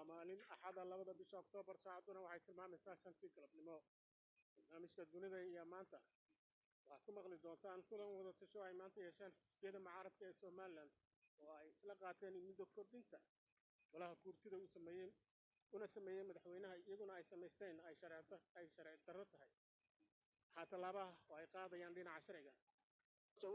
ومالين أحد لبدا بش أكتوبر ساعتنا وحي تلمام ساشن تيكلب نمو برنامجka dunida iyo maanta waxaad ku maqli doontaan kulan wada tasho ay maanta yeesheen xisbiyada mucaaradka ee Somaliland oo ay isla qaateen muddo kordhinta golaha kurtida uu sameeyay madaxweynaha iyaguna ay sameysteen ay sharci darro tahay waxaa talaabaha oo ay qaadayaan dhinaca sharciga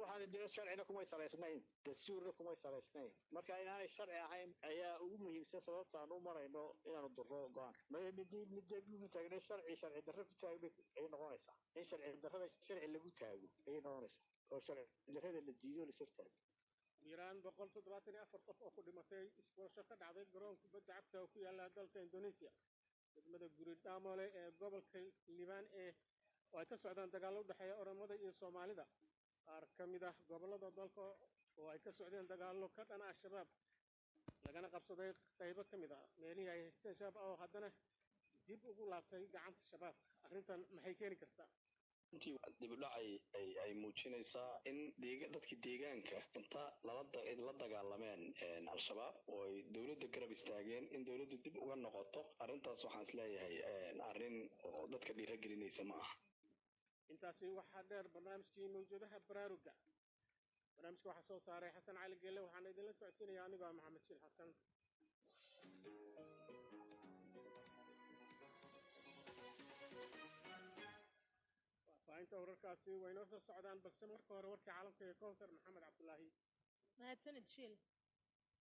waxaan dee sharcina kuma salaysnayn dastuurna kuma salaysnayn marka inaanay sharci ahayn ayaa ugu muhiimsan sababta aan u marayno inaanu durro go'aanka mid taagnay sharci darro ku taagay ay noqonaysaa in sharci darrada sharci lagu taago ay noqonaysaa oo sharci darrada la diido la soo taago Iran 174 qof oo ku dhimatay isboosho ka dhacday garoon kubadda cagta oo ku yaala dalka Indonesia degmada Guridamole ee gobolka Liban oo ay ka socdaan dagaalo u dhaxeeya Oromada iyo Soomaalida qaar ka mid ah gobolada dalka oo ay ka socdeen dagaalo ka dhan ah shabaab lagana qabsaday qaybo ka mid ah meelihii ay haysteen shabaab oo haddana dib ugu laabtay gacanta shabaab arrintan maxay keeni kartaa intii dib u dhacay ay muujinaysaa in dadkii deegaanka inta la dagaalameen al-shabaab oo ay dawladda garab istaageen in dawladdu dib uga noqoto arrintaas waxaan isleeyahay arrin oo dadka dhiirigelinaysa ma aha intaasi waxaa dheer barnaamijkii mawjadaha baraaruga barnaamijka waxaa soo saaray xasan cali geelle waxaana idinla socodsiinayaa anigoo maxamed shiil xasan faafinta wararkaasi way noo soo socdaan balse marka hore warkii caalamka ee Kowthar Maxamed Cabdullaahi mahadsanid shiil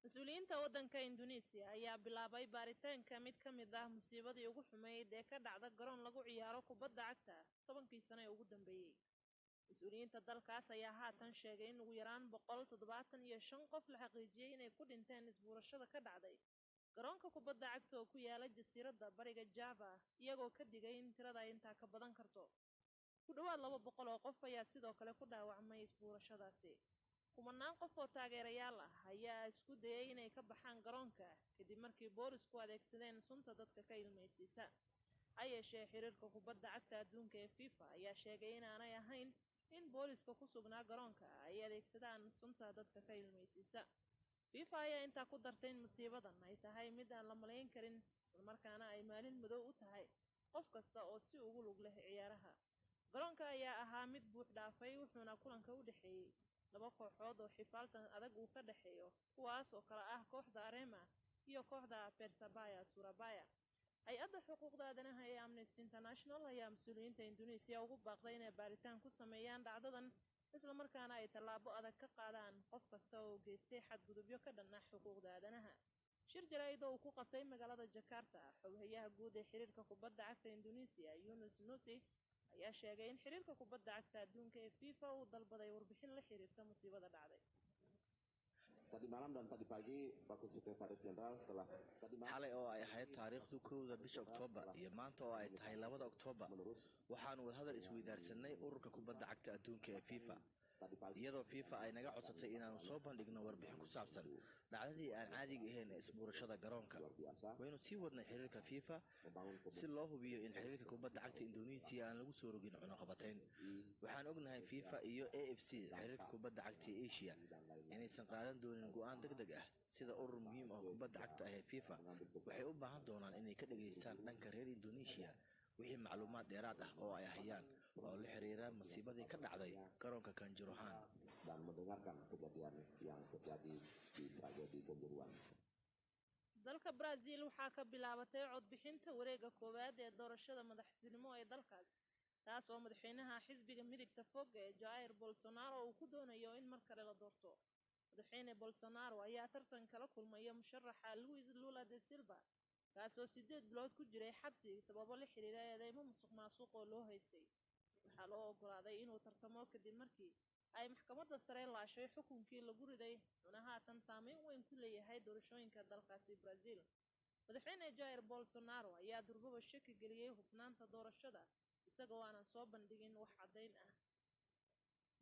mas-uuliyiinta waddanka Indonesia ayaa bilaabay baaritaanka mid ka mid ah musiibadii ugu xumeyd ee ka dhacda garoon lagu ciyaaro kubadda cagta 10kii sano ee ugu dambeeyay mas-uuliyiinta dalkaas ayaa haatan sheegay in ugu yaraan 175 qof la xaqiijiyay inay ku dhinteen isbuurashada ka dhacday garoonka kubadda cagta oo ku yaala jasiiradda bariga Java iyagoo ka digay in tirada ay intaa ka badan karto ku dhawaad 200 oo qof ayaa sidoo kale ku dhaawacmay isbuurashadaasi kumanaan qof oo taageerayaal ah ayaa isku dayay inay ka baxaan garoonka kadib markii boolisku adeegsadeen sunta dadka ka ilmaysiisa ayeshee xiriirka kubadda cagta adduunka ee FIFA ayaa sheegay in aanay ahayn in booliska ku sugnaa garoonka ay adeegsadaan sunta dadka ka ilmaysiisa FIFA ayaa intaa ku dartay in musiibadan ay tahay mid aan la malayn karin isla markaana ay maalin madow u tahay qof kasta oo si ugu lug leh ciyaaraha garoonka ayaa ahaa mid buux dhaafay wuxuuna kulanka u dhaxeeyay laba kooxood oo xifaaltan adag uu ka dhaxeeyo kuwaas oo kala ah kooxda Arema iyo kooxda Persebaya Surabaya hay-adda xuquuqda aadanaha ee Amnesty International ayaa mas-uuliyiinta Indonesia ugu baaqday inay baaritaan ku sameeyaan dhacdadan isla markaana ay tallaabo adag ka qaadaan qof kasta oo geystay xadgudubyo ka dhan ah xuquuqda aadanaha shir jaraa'id oo ku qabtay magaalada Jakarta xoghayaha guud ee xiriirka kubadda cagta Indonesia Yunus Nusi ayaa sheegay in xiriirka kubadda cagta adduunka ee FIFA uu dalbaday warbixin la xiriirta musiibada dhacday Tadi malam dan tadi pagi Wakil Sekretaris Jenderal telah xalay oo ay ahayd taariikhdu 1 bisha Oktoobar iyo maanta oo ay tahay 2 Oktoobar waxaan wadahadal isweydaarsanay ururka kubadda cagta adduunka ee FIFA iyadoo FIFA ay naga codsatay inaanu soo bandhigno warbixin ku saabsan dhacdadii aan caadiga ahayn ee isbuurashada garoonka waynu sii wadnay xiriirka FIFA si loo hubiyo in xiriirka kubadda cagta Indonesia aan lagu soo rogin cunaqabatayn waxaan ognahay FIFA iyo AFC xiriirka kubadda cagta ee Asia inaysan qaadan doonin go'aan degdeg ah sida urur muhiim ah kubadda cagta ee FIFA waxay u baahan doonaan inay ka dhageystaan dhanka reer Indonesia wixii macluumaad dheeraad ah oo ay hayaan oo la xiriira masiibadii ka dhacday garoonka Kanjuruhan dan mendengarkan kejadian yang terjadi di tragedi Kanjuruhan. dalka Brazil waxaa ka bilaabatay codbixinta wareegga koowaad ee doorashada madaxtinimo ee dalkaas taas oo madaxweynaha xisbiga midigta fog ee Jair Bolsonaro uu ku doonayo in mar kale la doorto madaxweyne Bolsonaro ayaa tartan kala kulmaya musharaxa Luiz Lula da Silva kaasoo 8 bilood ku jiray xabsi sababo la xiriira eedeymo musuqmaasuq oo loo haystay waxaa loo ogolaaday inuu tartamo kadib markii ay maxkamadda sare laashay xukunkii lagu riday una haatan saameyn weyn ku leeyahay doorashooyinka dalkaasi Brazil madaxweyne Jair Bolsonaro ayaa durbaba shaki geliyay hufnaanta doorashada isagoo aanan soo bandhigin wax caddayn ah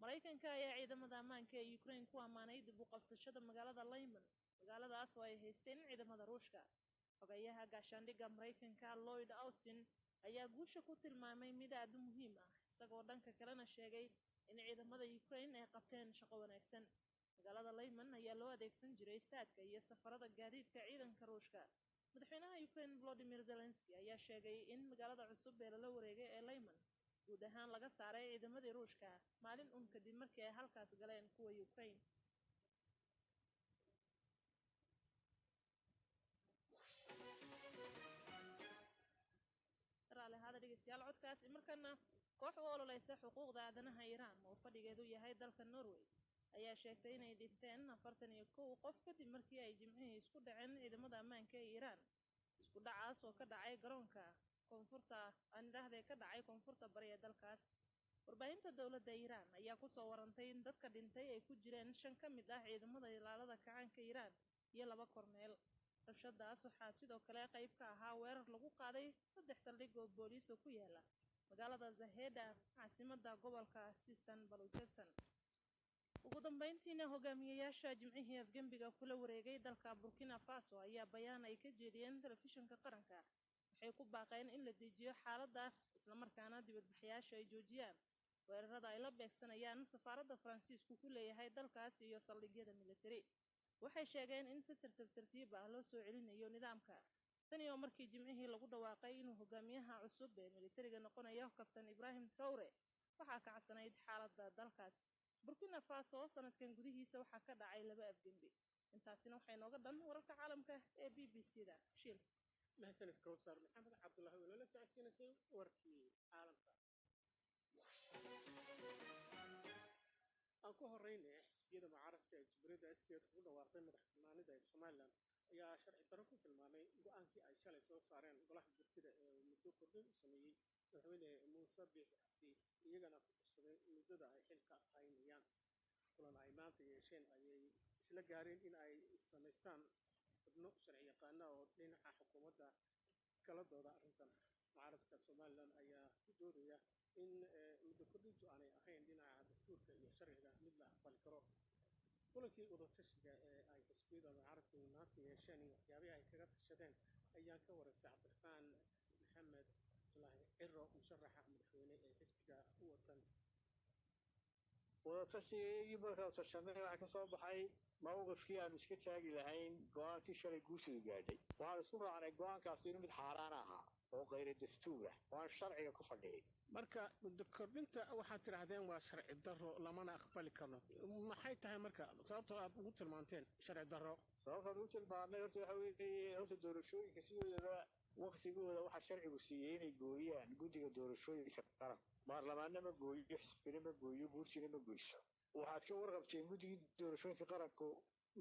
Mareykanka ayaa ciidamada ammaanka ee Ukraine ku amaanay dib u qabsashada magaalada Lyman magaaladaas oo ay haysteen ciidamada Ruushka xogayaha gaashaandhigga Mareykanka Lloyd Austin ayaa guusha ku tilmaamay mid aad u muhiim ah isagoo dhanka kalena sheegay in ciidamada Ukraine ay qabteen shaqo wanaagsan magaalada Lyman ayaa loo adeegsan jiray saadka iyo safarada gaadiidka ciidanka Ruushka madaxweynaha Ukraine Volodymyr Zelensky ayaa sheegay in magaalada cusub ee la wareegay ee Lyman guud ahaan laga saaray ciidamadii Ruushka maalin kadib markii ay halkaas galeen kuwa Ukraine. raali hada dhegeystayaal codkaas markana koox u ololeysa xuquuqda aadanaha Iiraan oo fadhigeedu yahay dalka Norway ayaa sheegtay inay dhinteen 41 qof kadib markii ay jimcihii isku dhaceen ciidamada ammaanka ee Iiraan. isku dhacaas oo ka dhacay garoonka koonfurta ka dhacay koonfurta bari ee dalkaas. warbaahinta dowladda Iiraan ayaa ku soo warantay in dadka dhintay ay ku jireen 5 ka mid ah ciidamada ilaalada kacaanka Iiraan iyo 2 korneel. rabshadaas waxaa sidoo kale qayb ka ahaa weerar lagu qaaday 3 saldhig oo booliis ku yaala magaalada Zaheda caasimadda gobolka Sistan Baluchistan. ugu dambeyntiina hogaamiyayaasha jimcihii afgembiga kula wareegay dalka Burkina Faso ayaa bayaan ay ka jeediyeen telefishinka qaranka waxay ku baaqeen in la dejiyo xaaladda isla markaana dibadbaxayaasha ay joojiyaan weerarada ay la beegsanayaan safaaradda Faransiisku ku leeyahay dalkaas iyo saldhigyada military. waxay sheegeen in si tartiib ah loo soo celinayo nidaamka tani oo markii jimcihii lagu dhawaaqay inuu hogaamiyaha cusub ee militariga noqonayo Kabtan Ibrahim Traore waxaa ka cadsanayd xaaladda dalkaas. Burkina Faso sanadkan gudihiisa waxaa ka dhacay 2 afgembi. intaasina waxay nooga dhan wararka caalamka ee BBC-da. Shil mahadsanid Kawsar Maxamed Cabdullaahi oo la socodsiinayay warkii caalamka. aan ku horeynay xisbiyada mucaaradka ee Jamhuuriyadda Iskeed ugu dhawaaqay madaxbannaanida ee Somaliland ayaa sharci darro ku tilmaamay go'aankii ay shalay soo saareen golaha gurtida ee muddo kordhin u sameeyey madaxweyne Muuse Biixi Cabdi iyagana ku tirsaday muddada ay xilka haynayaan. kulan ay maanta yeesheen ayay isla gaareen in ay samaystaan xubno sharci yaqaana oo dhinaca xukuumadda kala dooda arrintan. mucaaradka Somaliland ayaa ku doodaya in muddo kordhintu aanay ahayn dhinaca dastuurka iyo sharciga mid la aqbali karo. kulankii wadatashiga ee ay xisbiyada mucaaradku maanta yeesheen waxyaabihii ay kaga tashadeen ayaan ka waraystay Cabdiraxmaan Maxamed Abdullaahi Ciro musharaxa madaxweyne ee xisbiga u watan. wadatashigeedii markaa tashanay waxaa ka soo baxay mowqifkii aanu iska taagi lahayn go-aankii shalay guushidu gaadhay. waxaan isku raacnay go-aankaasi inuu mid xaaraan ahaa oo khayra dastuur ah oo aan sharciga ku fadhiyay. marka muddo kordhinta waxaad tidhaahdeen waa sharci darro lamana aqbali karno. maxay tahay marka sababtoo aad ugu tilmaanteen sharci darro? sababtaan ugu tilmaannay horta waxa weeye horta doorashooyinka sidoodaba waqtigooda waxaa sharcigu siiyey inay gooyaan guddiga doorashooyinka qaran. baarlamaanna ma gooyo, xisbina ma gooyo, guurtina ma goyso. waxaad ka warqabteen guddigii doorashooyinka qaranku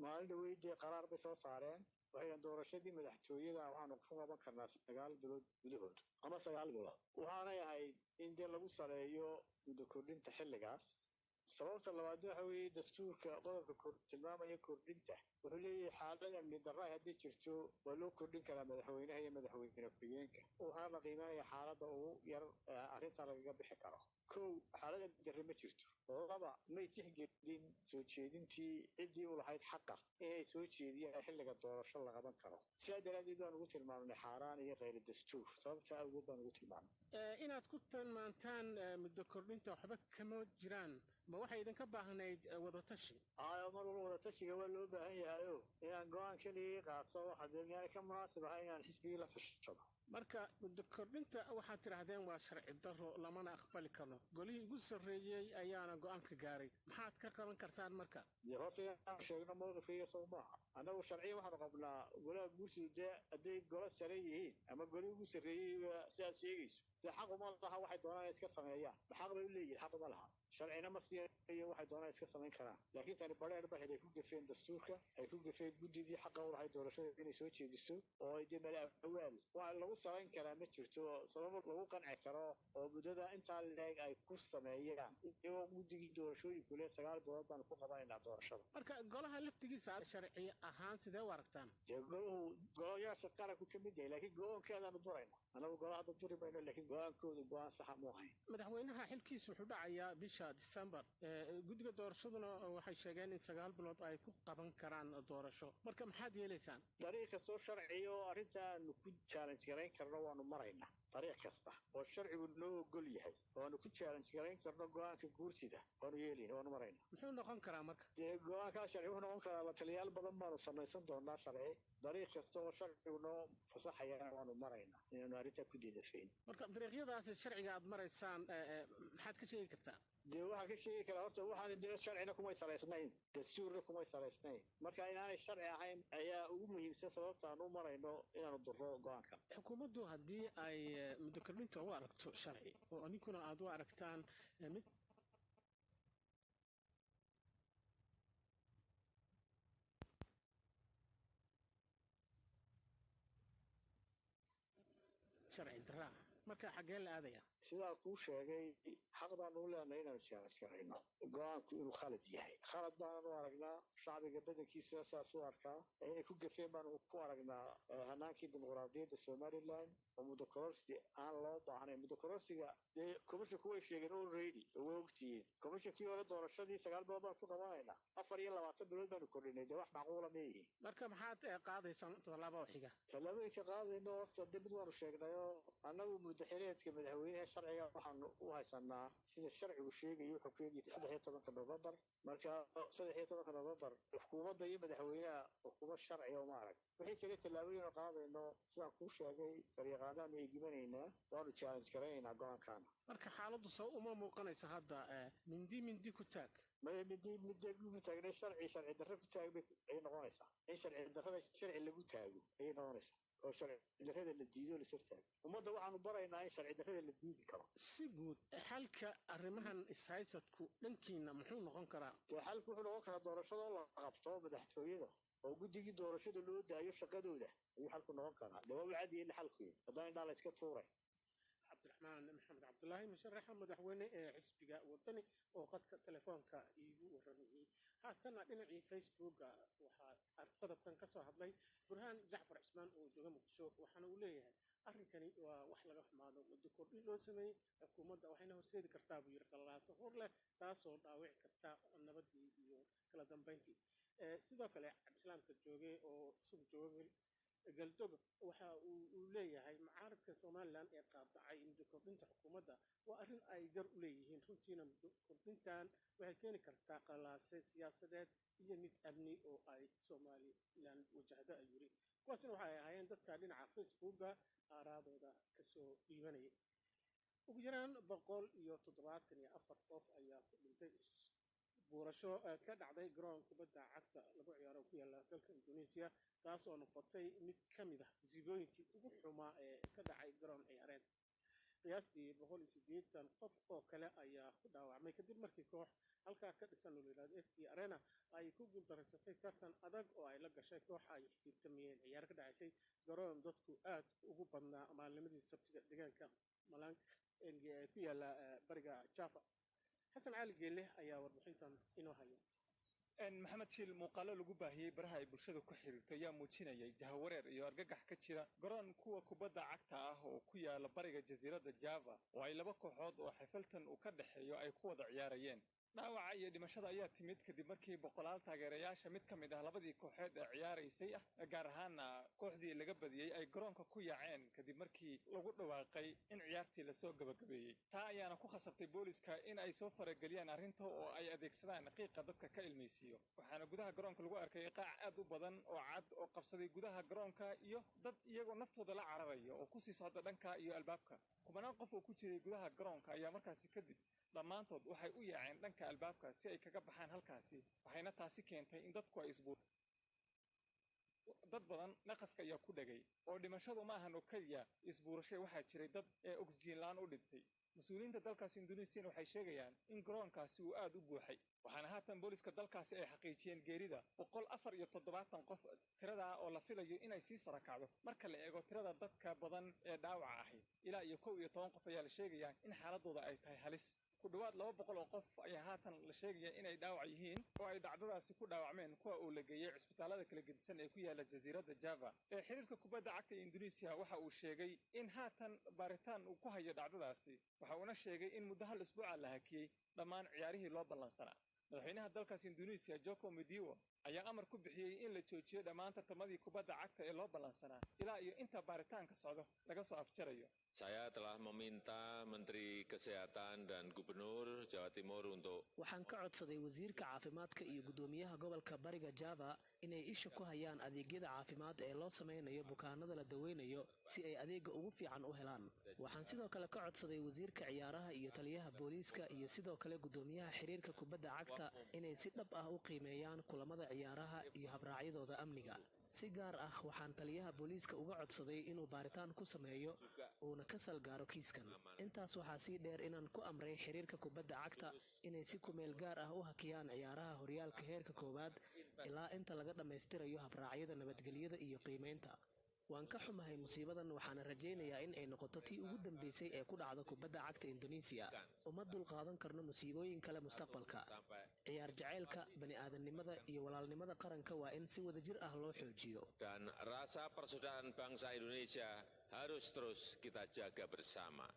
maalin dhaweydee qaraar bay soo saareen waxayna doorashadii madaxtooyada waxaanu ku qaban karnaa 9 bilood gudahood ama 9 bilood. waxaanay ahayd in dee lagu saleeyo muddo kordhinta xilligaas. sababta labaad waxa weeye dastuurka qodobka tilmaamaya kordhinta wuxuu leeyahay xaalad amni darro ay haddii jirto waa loo kordhin karaa madaxweynaha iyo madaxweyne ku-xigeenka. waxaana la qiimaanaya xaaladda ugu yar arrintaa lagaga bixi karo. 1 xaalad amni darro ma jirto. 2 may tixgelin soo jeedintii ciddii u lahayd xaqa inay soo jeediyaan xilliga doorasho la qaban karo. sidaa daraaddeed baan ugu tilmaamnay xaaraan iyo khayr dastuur. sababta awgeed baan ugu tilmaamnay inaad ku tilmaantaan muddo kordhinta waxba kama jiraan. ma waxay idinka baahnayd wadatashi? mar walba wadatashiga waa loo baahan yahayo inaan go-aan keligii qaato waxaa ka munaasib ahay inaan xisbigii la fashado. marka muddo kordhinta waxaad tidhaahdeen waa sharci darro lamana aqbali karno. golihii ugu sarreeyey ayaana go-aanka gaaray. maxaad ka qaban kartaan marka? dee horta inaan sheegno mowqifkayga soo maaha. annagu sharciyan waxaanu qabnaa golaha guursidu dee hadday golo sare yihiin ama golihii ugu sarreeyeyba sidaad sheegayso dee xaquma laha waxay doonaan inay iska sameeyaan. ma xaq bay u leeyihin? xaquma laha. sharcina ma siinayo waxay doonaan iska samayn karaan. laakiin tani badheer baxid ay ku gafeen dastuurka, ay ku gafeen guddidii xaqa u lahayd doorashada inay soo jeediso oo ay dee mala-awaal waxa lagu salayn karaa ma jirto. sabab lagu qanci karo oo muddada intaa leeg ay ku sameeyaan iyagoo guddigii doorashooyinku le 9 bilood baanu ku qabanaynaa doorashada. marka golaha laftigiisa sharci ahaan sidee u aragtaan? dee golayaasha qaranku ka mid yahay laakiin go-aankeedaanu durayna. annagu golaha duri mayno laakiin go-aankoodu go-aan saxa mu ahayn. madaxweynaha xilkiisa wuxuu dhacayaa bisha December. guddiga doorashaduna waxay sheegeen in 9 bilood ay ku qaban karaan doorasho. marka maxaad yeelaysaan? dariiq kastoo sharciyo arrintaanu ku challenge garayn karno waanu maraynaa. dariiq kasta oo sharcigu noo ogol yahay waanu ku challenge garayn karno go-aanka guurtida waanu yeelayna waanu maraynaa. muxuu noqon karaa marka? dee go-aankaa sharci wuxuu noqon karaa la taliyaal badan baanu samaysan doonaa sharci. dariiq kasta oo sharcigu sharcigu noo fasaxayana waanu maraynaa inaanu arrintaa ku diidafeyn marka dariiqyadaasi sharciga aad maraysaan maxaad ka sheegi kartaa dee waxaan ka sheegi karaa horta waxaan dee sharcina kumay salaysnayn dastuurna kumay salaysnayn marka inaanay sharci ahayn ayaa ugu muhiimsan sababta aan u marayno inaanu durro go-aanka xukuumaddu haddii ay muddo kordhinta u aragto sharci oo adinkuna aad u aragtaan mid sharci daraa marka xaggee la aadaya sidaa kuu sheegay xaq baanu u leenahay inaanu jaalas garayno go-aanku inuu khalad yahay khalad baananu aragnaa shacbiga badankiisuna saas u arkaa inay ku gafeen baanu ku aragnaa hanaankii dimuqraadiyadda somalilan oo muddo kororsi aan loo baahnayn muddo kororsiga dee commissionku way sheegeen already oo way ogtihiin commissionkii hore doorashadii 9 bilood baan ku qabanaynaa 24 bilood baanu kordhinay dee wax macquula ma yihiin marka maxaad qaadaysaan tallaabo xiga tallaabooyinka qaadayno horta dib mid waanu sheegnayoo annagu muddaxileedka madaxweynaha sharciga waxaanu u haysanaa sida sharcigu sheegayo wuxuu ku eegay 13 November marka 13 November xukuumadda iyo madaxweynaha xukuumad sharci oo ma arag wixii kale tallaabooyin oo qaadayno sidaan kuu sheegay garyaqaanaan ay gimanaynaa waanu challenge garaynaynaa go-aankaana marka xaaladdu soo uma muuqanayso hadda mindi ku taag midi ku taagnay sharci darro ku taag ay noqonaysaa in sharci darrada sharci lagu taago ayay noqonaysaa oo sharci darrada la diido la sirtaago ummadda waxaanu baraynaa in sharci darrada la diidi karo si guud xalka arrimahan ishaysadku dhankiina muxuu noqon karaa dee xalku wuxuu noqon karaa doorashadoo la qabto madaxtooyada oo guddigii doorashada loo daayo shaqadooda ayuu xalku noqon karaa dee waa u cadiye la xalku haddana indhaa la iska tuuray cabdiraxmaan maxamed cabdulaahi musharaxa madaxweyne ee xisbiga wadani oo qadka telefoonka iigu warramayey haatana dhinacii facebooka waxaa qodobkan ka soo hadlay burhaan jacfar cismaan oo jooga muqdisho waxaana uu leeyahay arrinkani waa wax laga xumaado muddo kordhin loo sameeyey xukuumadda waxayna horseedi kartaa buu yidhi qalalaase hor leh taasoo dhaawici karta nabadii iyo kala dambayntii sidoo kale cabdisalaamka jooge oo isagu jooga galdoga waxa uu leeyahay mucaaradka somalilan ee qaadacay muddo kordhinta xukuumadda waa arrin ay gar u leeyihiin runtiina muddo kordhintan waxay keeni kartaa qalalaase siyaasadeed iyo mid amni oo ay somalilan wajahdo ayuu yidhi kuwaasina waxay ahaayeen dadka dhinaca facebooka aaraadooda kasoo dhiibanayay ugu yaraan 174 qof ayaa ku dhintay buurasho ka dhacday garoon kubadda cagta lagu ciyaaro ku yaala dalka Indonesia taas oo noqotay mid ka mid ah sibooyinkii ugu xumaa ee ka dhacay garoon ciyaareed qiyaastii 180 qof oo kale ayaa ku dhaawacmay kadib markii koox halkaa ka dhisan Lulaad FT Arena ay ku guuldareysatay tartan adag oo ay la gashay koox ay xigtamiyeen ciyaar ka dhacaysay garoon dadku aad ugu badnaa maalnimadii sabtiga deegaanka Malang ee ku yaala bariga Java xasan cali geelle ayaa warbixintan inoo haya maxamed shiil muuqaalo lagu baahiyey baraha ay bulshada ku xiriirto ayaa muujinayay jahawareer iyo argagax ka jira garoon kuwa kubadda cagta ah oo ku yaala bariga jasiiradda Java oo ay laba kooxood oo xifiltan uu ka dhaxeeyo ay ku wada ciyaarayeen dhaawaca iyo dhimashada ayaa timid kadib markii boqolaal taageerayaasha mid ka mid ah labadii kooxeed ee ciyaaraysay gaar ahaana kooxdii laga badiyey ay garoonka ku yaaceen kadib markii lagu dhawaaqay in ciyaartii lasoo gabagabeeyey taa ayaana ku khasabtay booliska in ay soo farageliyaan arrinta oo ay adeegsadaan qiiqa dadka ka ilmaysiiyo waxaana gudaha garoonka lagu arkay qaac aad u badan oo cad oo qabsaday gudaha garoonka iyo dad iyagoo naftooda la cararaya oo kusii socda dhanka iyo albaabka kumanaan qof oo ku jiray gudaha garoonka ayaa markaasi kadib dhammaantood waxay u yaaceen dhanka albaabka si ay kaga baxaan halkaasi waxayna taasi keentay in dadku ay dad badan naqaska ayaa ku dhagay oo dhimashadu ma ahan oo keliya isbuurashay waxaa jiray dad oxygen la'aan u dhintay mas-uuliyiinta dalkaasi Indonesia waxay sheegayaan in garoonkaasi uu aad u buuxay waxaana haatan booliska dalkaasi ay xaqiijiyeen geerida 174 qof tirada oo la filayo inay sii sarakacdo marka la eego tirada dadka badan ee dhaawaca ahayd ilaa iyo 11 qof ayaa la sheegayaa in xaaladooda ay tahay halis ku dhawaad 200 oo qof ayaa haatan la sheegaya inay dhaawac yihiin oo ay dhacdadaasi ku dhaawacmeen kuwa uu la geeyay cisbitaalada kala gedisan ee ku yaala jasiiradda Java ee xiriirka kubadda cagta ee Indonesia waxa uu sheegay in haatan baaritaan uu ku hayo dhacdadaasi waxa uuna sheegay in muddo hal usbuuc la hakiyay dhammaan ciyaarihii loo ballansanaa madaxweynaha dalkaas Indonesia Joko Widodo ayaa amar ku bixiyey in la joojiyo dhammaan tartamadii kubadda cagta ee loo ballansanaa ilaa iyo inta baaritaanka socdo laga soo afjarayo. Saya telah meminta Menteri Kesehatan dan Gubernur Jawa Timur untuk waxaan ka codsaday wasiirka caafimaadka iyo gudoomiyaha gobolka Bariga Java inay isha ku hayaan adeegyada caafimaad ee loo sameynayo bukaanada la daweynayo si ay adeega ugu fiican u helaan. waxaan sidoo kale ka codsaday wasiirka ciyaaraha iyo taliyaha booliiska iyo sidoo kale gudoomiyaha xiriirka kubadda cagta inay si dhab ah u qiimeeyaan kulamada ciyaaraha iyo habraacyadooda amniga. si gaar ah waxaan taliyaha booliiska uga codsaday inuu baaritaan ku sameeyo uuna ka salgaaro kiiskan. intaas waxaa sii dheer inaan ku amray xiriirka kubadda cagta inay si kumeel gaar ah u hakiyaan ciyaaraha horyaalka heerka koowaad ilaa inta laga dhammaystirayo habraacyada nabadgelyada iyo qiimeynta. waan ka xumahay musiibadan waxaana rajaynayaa in ay noqoto tii ugu dambeysay ee ku dhacda kubadda cagta Indonesia. uma dulqaadan karno musiibooyin kale mustaqbalka. ciyaar jaceylka, bani'aadamnimada iyo walaalnimada qaranka waa in si wadajir ah loo xoojiyo. dan rasa persaudaraan bangsa Indonesia harus terus kita jaga bersama.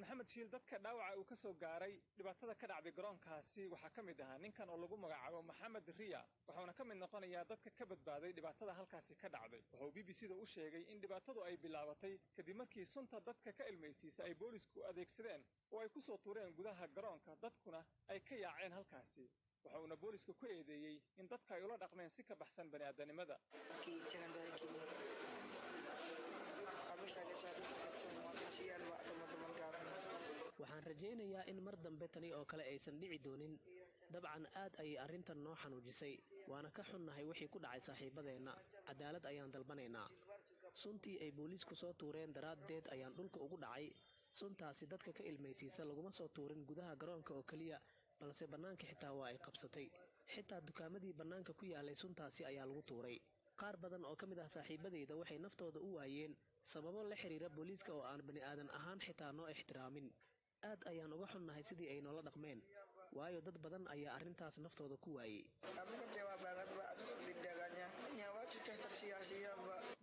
maxamed shiil, dadka dhaawaca uu ka soo gaaray dhibaatada ka dhacday garoonkaasi waxaa ka mid ahaa ninkan oo lagu magacaabo Maxamed Riya, wuxuuna ka mid noqonayaa dadka ka badbaaday dhibaatada halkaasi ka dhacday. wuxuu BBC-da u sheegay in dhibaatadu ay bilaabatay kadib markii sunta dadka ka ilmaysiisa ay boolisku adeegsadeen oo ay ku soo tuureen gudaha garoonka, dadkuna ay ka yaaceen halkaasi. waxa uuna booliska ku eedeeyey in dadka ay ula dhaqmeen si ka baxsan bani'aadanimada. waxaan rajaynayaa in mar dambe tani oo kale aysan dhici doonin. dabcan aad ayay arrintan noo xanuujisay, waana ka xunnahay wixii ku dhacay saaxiibadeenna. cadaalad ayaan dalbanaynaa. suntii ay booliisku soo tuureen daraaddeed ayaan dhulka ugu dhacay. suntaasi dadka ka ilmaysiisa laguma soo tuurin gudaha garoonka oo keliya, balse bannaanka xitaa waa ay qabsatay. xitaa dukaamadii bannaanka ku yaalay suntaasi ayaa lagu tuuray. qaar badan oo ka mid ah saaxiibadayda waxay naftooda u waayeen sababo la xiriira booliiska oo aan bani'aadan ahaan xitaa noo ixtiraamin. aad ayaan uga xunnahay sidii ay noola dhaqmeen, waayo dad badan ayaa arrintaas naftooda ku waayey.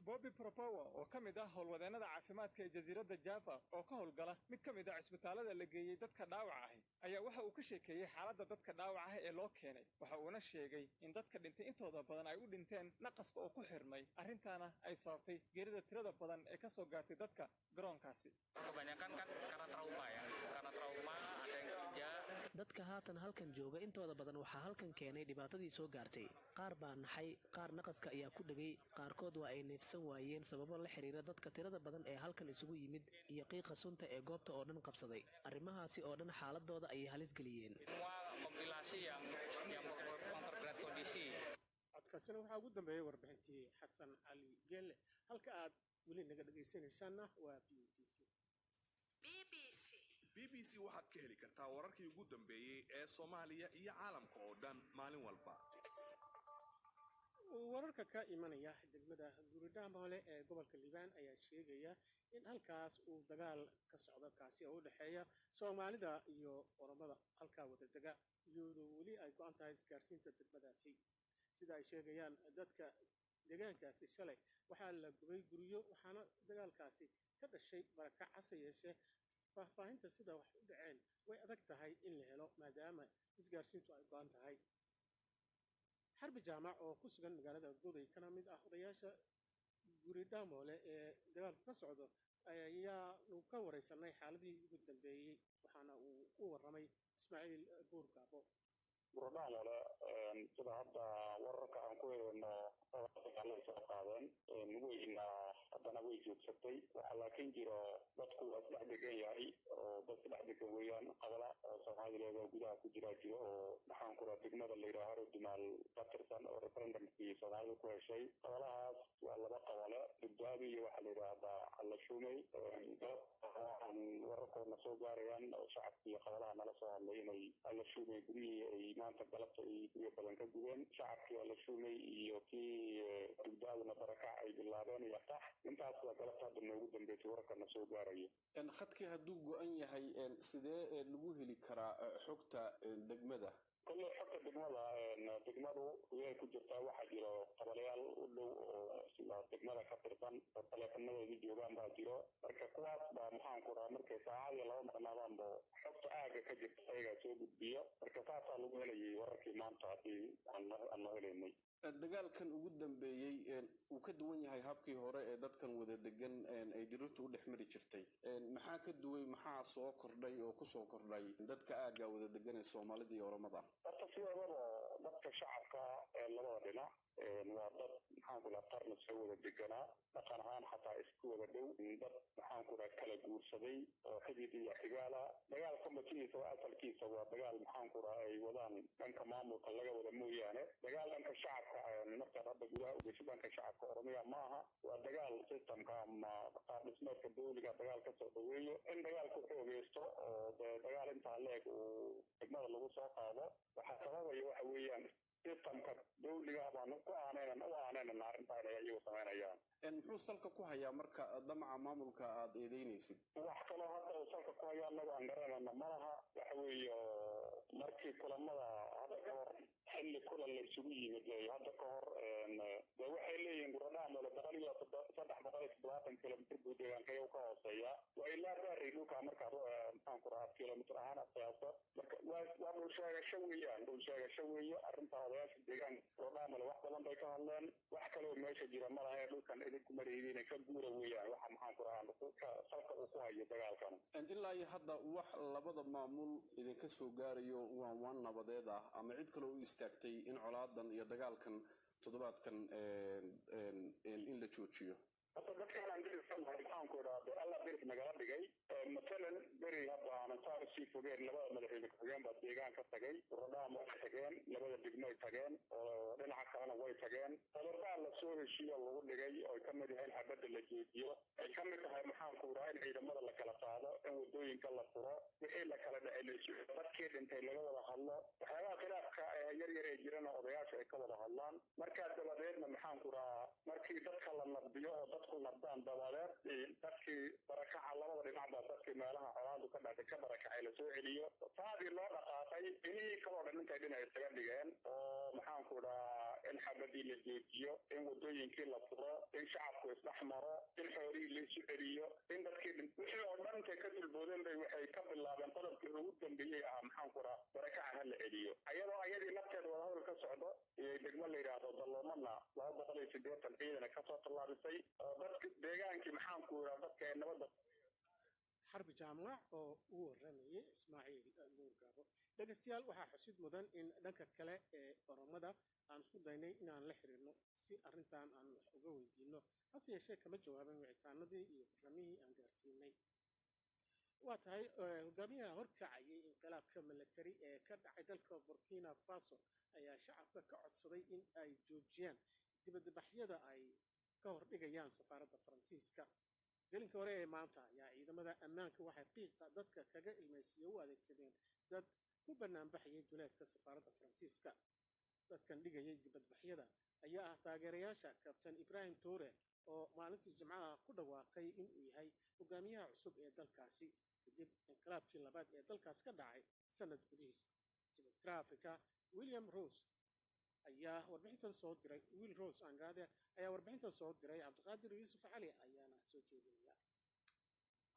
Bobby Propowa oo ka mid ah howlwadeennada caafimaadka ee jasiiradda Java oo ka howlgala mid ka mid ah cisbitaalada la geeyey dadka dhaawaca ahi ayaa waxa uu ka sheekeeyey xaaladda dadka dhaawaca ah ee loo keenay. waxa uuna sheegay in dadka dhintay intooda badan ay u dhinteen naqaska oo ku xirmay, arrintaana ay sababtay geerida tirada badan ee ka soo gaartay dadka garoonkaasi. dadka haatan halkan jooga intooda badan waxaa halkan keenay dhibaatadii soo gaartay. qaar baa naxay, qaar naqaska ayaa ku dhegay, qaarkood waa ay neefsan waayeen sababo la xiriira dadka tirada badan ee halkan isugu yimid iyo qiiqa sunta ee goobta oo dhan qabsaday. arrimahaasi oo dhan xaaladooda ayay halis geliyeen. codkaasina waxaa ugu dambeeyey warbixintii xasan cali geelle. halka aad weli naga dhegaysanaysaanna waa BBC waxaad ka heli kartaa wararkii ugu dambeeyey ee Soomaaliya iyo caalamka oo dhan maalin walba. wararka ka imanaya degmada Guridamole ee gobolka Liibaan ayaa sheegaya in halkaas uu dagaal ka socdo kaasi oo u dhaxeeya Soomaalida iyo Oromada halka wada dega, iyadoo weli ay go'an tahay isgaarsiinta degmadaasi. sida ay sheegayaan dadka deegaankaasi, shalay waxaa la gubay guryo, waxaana dagaalkaasi ka dhashay barakac. hase yeeshee faahfaahinta sida wax u dhaceen way adag tahay in la helo maadaama isgaarsiintu ay go'an tahay. xarbi jaamac oo ku sugan magaalada Goday kana mid ah odayaasha Guridamole ee dagaalku ka socdo ayaanu ka wareysanay xaaladii ugu dambeeyey, waxaana uu u warramay Ismaaciil Buurgaabo. Guridamole sida hadda wararka aan ku helno ay soo qaadeen weyna haddana way joogsatay. waxaa laakiin jiro dadku waa isdhex degan yahay oo dad isdhex degan weeyaan qabala oo Soomaaliyeed oo gudaha ku jira oo maxaan ku raad degmada la yiraahdo Dumaal ka tirsan oo referendumkii Soomaalidu ku heshay. qabalahaas waa laba qabale, Dugdaabi iyo waxa la yiraahdaa Alla Shumay. wararkoodna soo gaarayaan oo shacabka iyo qabalaha nala soo hadlay inay Alla Shumay gurihii ay maanta galabta ay guryo badan ka gubeen. shacabkii Alla Shumay iyo kii Dugdaabina barakac ay bilaabeen iyo tax. intaas waa galabta hadda noogu dambeysay wararkana soo gaaraya. khadkii hadduu go'an yahay sidee lagu heli karaa xogta degmada? كل حتى دقمدو وياي كجرتا waxa jiro qabalayaal u dhow oo sida degmada ka tirsan telefoonada joogan baa jiro marka kuwaas baa maxaan ku raraa markay saacad laba maqnaadaan boo xogta aaga ka jirta ayaga soo gudbiyo marka taas lagu helayay wararkii maanta hadii aan helayay dagaalkan ugu dambeeyey uu ka duwan yahay habkii hore ee dadkan wada degan ay dirirtu u dhex mari jirtay maxaa ka duway maxaa soo kordhay oo kusoo kordhay dadka aagga wada degan ee soomaalida iyo oromada horta sideedaba dadka shacabka ee labada dhinac waa dad maxaan ku dhaha qarni soo wada deganaa dhaqan ahaan xataa isku wada dhow dad maxaan ku dhaha kala guursaday oo xidid iyo xigaala dagaalka matiisa waa asalkiisa waa dagaal maxaan ku dhaha ay wadaan dhanka maamulka laga wada mooyaane dagaal dhanka shacabka markaad hadda gudaha u gesho dhanka shacabka oromiya ma aha waa dagaal systemka ama qaab dhismeedka dawliga dagaal ka soo dhaweeyo in dagaalku xoogeysto oo dagaal intaa leeg uu degmada lagu soo qaado waxaa sababaya waxa weeyaan systemka dawliga baan u aaneynana arrintaan ay iyagu samaynayaan muxuu salka ku hayaa marka damaca maamulka aad eedeynaysid wax kaloo hadda uu salka ku hayaa anagu aan garanayna malaha waxa weeye markii kulamada hadda ka hor xilli kulan la isugu yimid hadda ka hor de waxay leeyihiin guradhaamole 370 kilomitr buu deegaankayo ka hooseeya waa ilaa baari dhulka markaad maxaan ku dhahaa kilomitr ahaan qiyaasta marka waa dhulsheegasho weeyaan dhulsheegasho weeye arrintaa odayaasha deegaanka guradhaamole wax badan bay ka hadleen wax kaloo meesha jira malaha ee dhulkan idinku maraydiina ka guura weeyaan waxa maxaan ku dhahaa salka uu ku hayo dagaalkan ilaa iyo hadda wax labada maamul idinka soo gaarayo waan nabadeed ah ama cid kale u istaagtay in colaadan iyo dagaalkan toddobaadkan in la joojiyo hadda dadkaan aan dirirsanahay maxaan ku idhaahda alla diris nagala dhigay matalan beri hadda aanan saa usii fogeen labada madaxweyne ku-xigeen baa deegaan ka tagay uradhaam way tageen labada degmoy tageen oo dhinaca kalena way tageen qodobaa la soo heshiiyo lagu dhigay ooy ka mid yahay in xabadda la joojiyo ay ka mid tahay maxaan ku idhaha in ciidamada la kala qaado in wadooyinka la furo wixii la kala dhexelayso dadkii dhintay laga wada hadlo waxyaabaha khilaafka yar yar ee jirana odayaasha ay ka wada hadlaan markaa dabadeedna maxaan ku dhahaa markii dadka la nabdiyo oo dadku nabdaan dabadeed dadkii barakaca labada dhinac baa dadkii meelaha colaadu ka dhashay ka barakacay la soo celiyo saadii loo dhaqaaqay inihii kaloo dhan intay dhinac isaga dhigeen oo maxaan ku dhahaa in xabadii la joojiyo in wadooyinkii la furo in shacabku isdhex maro in xoolihii laisu celiyo in dadkii wixii oo dhan intay ka dulboodeen bay waxay ka bilaabeen qodobkii ugu dambeeyey ah maxaan ku dhahaa barakaca ha la celiyo ayadoo ayadii nafteeda wadahadal ka socdo iyo degmo la yidhaahdo daloomana 280 ciidana kasoo tallaabisay oo dadka deegaankii maxaan ku idhaha dadka ee nabadda xarbi jaamac oo u waramayay ismaaciil nuur gaabo dhegaystayaal waxaa xusid mudan in dhanka kale ee oromada aan isku daynay inaan la xiriirno si arrintan aan wax uga weydiino hase yeeshee kama jawaaban wicitaanadii iyo barnaamihii aan gaarsiinay waa tahay hogaamiyaha horkacayay inqilaabka milatari ee ka dhacay dalka burkina faso ayaa shacabka ka codsaday in ay joojiyaan dibadbaxyada ay ka hordhigayaan safaaradda faransiiska gelinka hore ee maanta ayaa ciidamada ammaanka waxay qiiqa dadka kaga ilmaysiiyo u adeegsadeen dad ku banaanbaxayay duleedka safaaradda faransiiska dadkan dhigayay dibadbaxyada ayaa ah taageerayaasha kabtan ibraahim toure oo maalintii jimcaha ku dhawaaqay inuu yahay hogaamiyaha cusub ee dalkaasi kadib inqilaabkii labaad ee dalkaas ka dhacay sanad gudihiis tibitra africa william rose ayaa warbixintan soo diray will rose andrade ayaa warbixintan soo diray cabdiqaadir yuusuf cali ayaana soo jeedinaya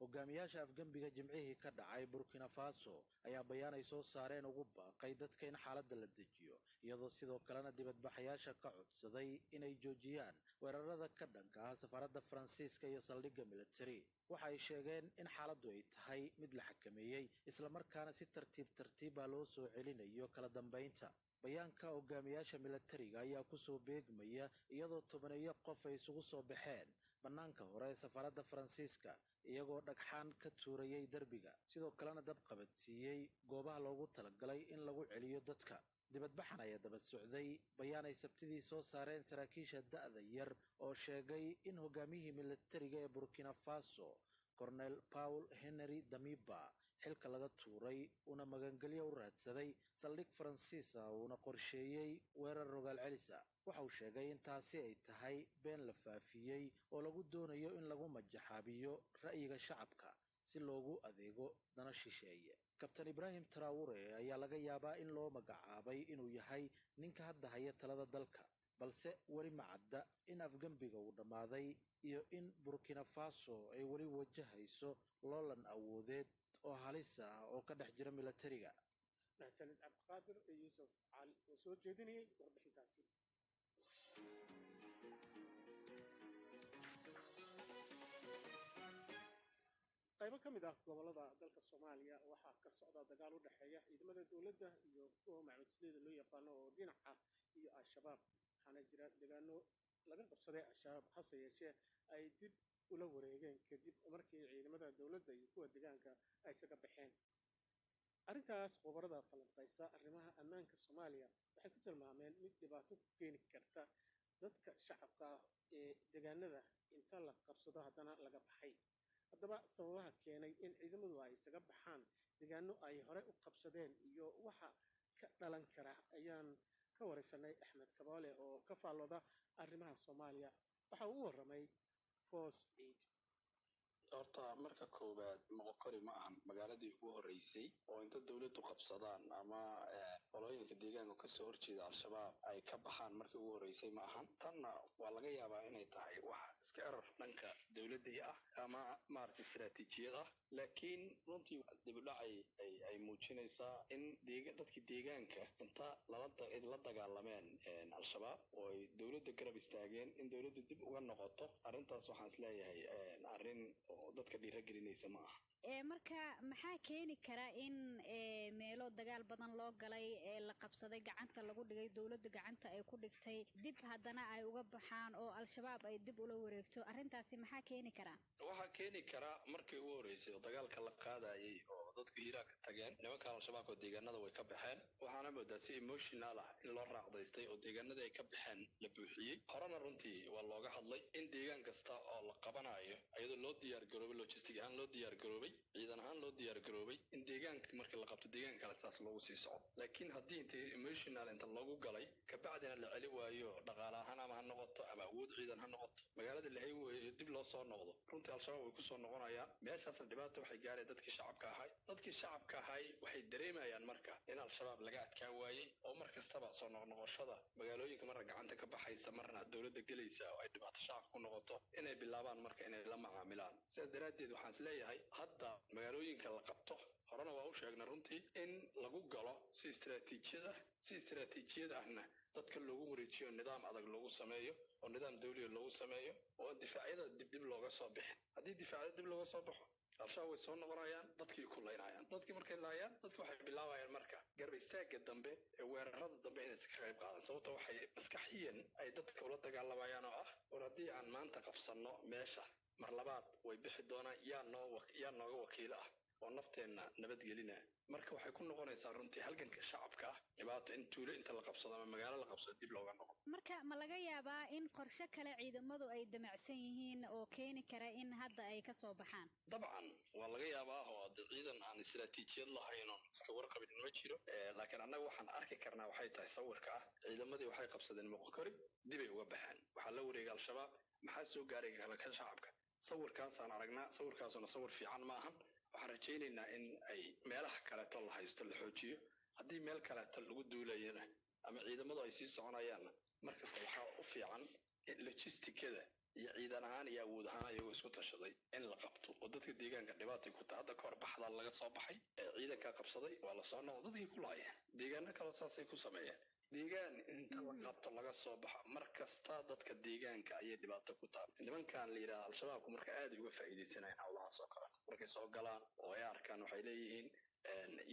hogaamiyaasha afgembiga jimcihii ka dhacay burkina faso ayaa bayaan ay soo saareen ugu baaqay dadka in xaaladda la dejiyo iyadoo sidoo kalena dibadbaxayaasha ka codsaday inay joojiyaan weerarada ka dhanka ah safaaradda faransiiska iyo saldhigga militari waxa ay sheegeen in xaaladdu ay tahay mid la xakameeyey islamarkaana si tartiib tartiiba loo soo celinayo kala dambaynta bayaanka hogaamiyaasha milatariga ayaa kusoo beegmaya iyadoo tobaneeyo qof ay isugu soo baxeen bannaanka hore ee safaaradda faransiiska iyagoo dhagxaan ka tuurayay derbiga sidoo kalena dab qabadsiiyey goobaha loogu talagalay in lagu celiyo dadka dibadbaxan ayaa daba socday bayaan ay sabtidii soo saareen saraakiisha da'da yar oo sheegay in hogaamiyihii milatariga ee burkina faso cornel paul henry damiba xilka laga tuuray una magangelyo u raadsaday saldhig faransiis ah uuna qorsheeyey weerar rogaal celisa waxa uu sheegay in taasi ay tahay been la faafiyey oo lagu doonayo in lagu majaxaabiyo ra'yiga shacabka si loogu adeego dana shisheeye kabtan ibraahim traore ayaa laga yaabaa in loo magacaabay inuu yahay ninka hadda haya talada dalka balse weli ma cadda in afgembiga uu dhammaaday iyo in burkina faso ay weli wajahayso loolan awoodeed oo halis ah oo ka dhex jira milatariga mahsanid cabdiqaadir yuusuf cali oo soo jeedinayay warbixintaasi qaybo ka mid ah gobolada dalka Soomaaliya waxaa ka socda dagaal u dhexeeya ciidamada dowladda iyo kuwa macawisleyda loo yaqaano oo dhinac ah iyo al-shabaab waxaana jira deegaano laga qabsaday al-shabaab hase yeeshee ay dib ula wareegeen kadib markii ciidamada dowladda iyo kuwa deegaanka ay isaga baxeen arrintaas khubarada falanqaysa arrimaha ammaanka Soomaaliya waxay ku tilmaameen mid dhibaato ku keeni karta dadka shacabka ah ee deegaanada inta la qabsado haddana laga baxay haddaba sababaha keenay in ciidamadu ay isaga baxaan deegaano ay hore u qabsadeen iyo waxa ka dhalan kara ayaan ka wareysanay Axmed Kaboole oo ka faallooda arrimaha Soomaaliya waxa uu warramay Foos Ciid horta marka koowaad moqokori ma ahan magaaladii ugu horeysay oo inta dawladdu qabsadaan ama qolooyinka deegaanka ka soo horjeeda al-shabaab ay ka baxaan markii ugu horeysay ma ahan tanna waa laga yaabaa inay tahay wax iska erar dhanka dawladda ah ama maaragtay istiraatiijiyad ah laakiin runtii dib u dhacay ay muujinaysaa in dadkii deegaanka inta la dagaalameen al-shabaab oo ay dawladda garab istaageen in dawladdu dib uga noqoto arrintaas waxaan isleeyahay arrin dadka dhiiragelinaysa ma aha marka maxaa keeni kara in meelo dagaal badan loo galay la qabsaday gacanta lagu dhigay dawladda gacanta ay ku dhigtay dib haddana ay uga baxaan oo al-shabaab ay dib ula wareegto arrintaasi maxaa keeni kara waxaa keeni kara markii ugu horeysay oo dagaalka la qaadayay oo dadku hiiraan ka tageen nimanka al-shabaab oo deegaanada way ka baxeen waxaana moodaa si emotional ah in loo raacdaystay oo deegaanadii ay ka baxeen la buuxiyey horena runtii waa looga hadlay in deegaan kasta oo la qabanayo iyadoo loo diyaar garoobay logistic ahaan loo diyaar garoobay ciidan ahaan loo diyaar garoobay in deegaanka markii la qabto deegaan kale saas loogu sii socdo laakiin haddii intii emotional inta loogu galay kabacdina la celi waayo dhaqaale ahaan ama ha noqoto ama awood ciidan ha noqoto magaalada la hay weeyo dib loo soo noqdo runtii al-shabaab way ku soo noqonayaan meeshaasna dhibaato waxay gaareen dadkii shacabka ahay waxay dareemayaan marka in al-shabaab laga adkaa waayey oo mar kastaba soo noqnoqoshada magaalooyinka marna gacanta ka baxaysa marna dawladda gelaysa oo ay dhibaato shacabka ku noqoto inay bilaabaan marka inay la macaamilaan sidaas daraaddeed waxaan isleeyahay hadda magaalooyinka la qabto horena waa u sheegnay runtii in lagu galo si istiraatiijiyad ahna dadka loogu wareejiyo nidaam adag loogu sameeyo oo nidaam dawliya loogu sameeyo oo difaacyada dib looga soo bixin haddii difaacyada dib looga soo baxo al-shabaab way soo noqonayaan dadkii ku laynayaan dadkii markay laayaan dadki waxay bilaabayaan marka garba istaagga dambe ee weerarada dambe inay iska qayb qaadan sababta waxay maskaxiyan ay dadka ula dagaalamayaan oo ah war haddii aan maanta qabsanno meesha mar labaad way bixi doonaan yaa nooga wakiilo ah oo nafteenna nabadgelina marka waxay ku noqonaysaa runtii halganka shacabka ah dhibaato in tuulo inta la qabsado ama magaalo la qabsado dib looga noqdo marka ma laga yaabaa in qorshe kale ciidamadu ay damacsan yihiin oo keeni kara in hadda ay ka soo baxaan dabcan waa laga yaabaa oo ciidan aan istiraatiijiyad lahayn oo iska warqabin ma jiro laakiin annaga waxaan arki karnaa waxay tahay sawirka ah ciidamadii waxay qabsadeen moqokori dibay uga baxeen waxaa la wareegay al-shabaab maxaa soo gaaray ka shacabka sawirkaasaan aragnaa sawirkaasuna sawir fiican ma ahan waxaan rajaynaynaa in ay meelaha kaleeto la haysto la xoojiyo haddii meel kaleeto lagu duulayana ama ciidamadu ay sii soconayaanna mar kasta waxaa u fiican logistikada iyo ciidan ahaan iyo awood ahaan ayagoo isku tashaday in la qabto oo dadka deegaanka dhibaatay ku tahay hadda kahor baxdaa laga soo baxay ciidankaa qabsaday waa la soo noqdo dadkii ku laayeen deegaano kaleo saasay ku sameeyeen deegaan inta la qabto laga soo baxa mar kasta dadka deegaanka ayay dhibaato ku tahay nimankan la yidhaha al-shabaabku marka aad uga faa'iidaysanayaan howlahaas oo kaleeto markay soo galaan oo ay arkaan waxay leeyihiin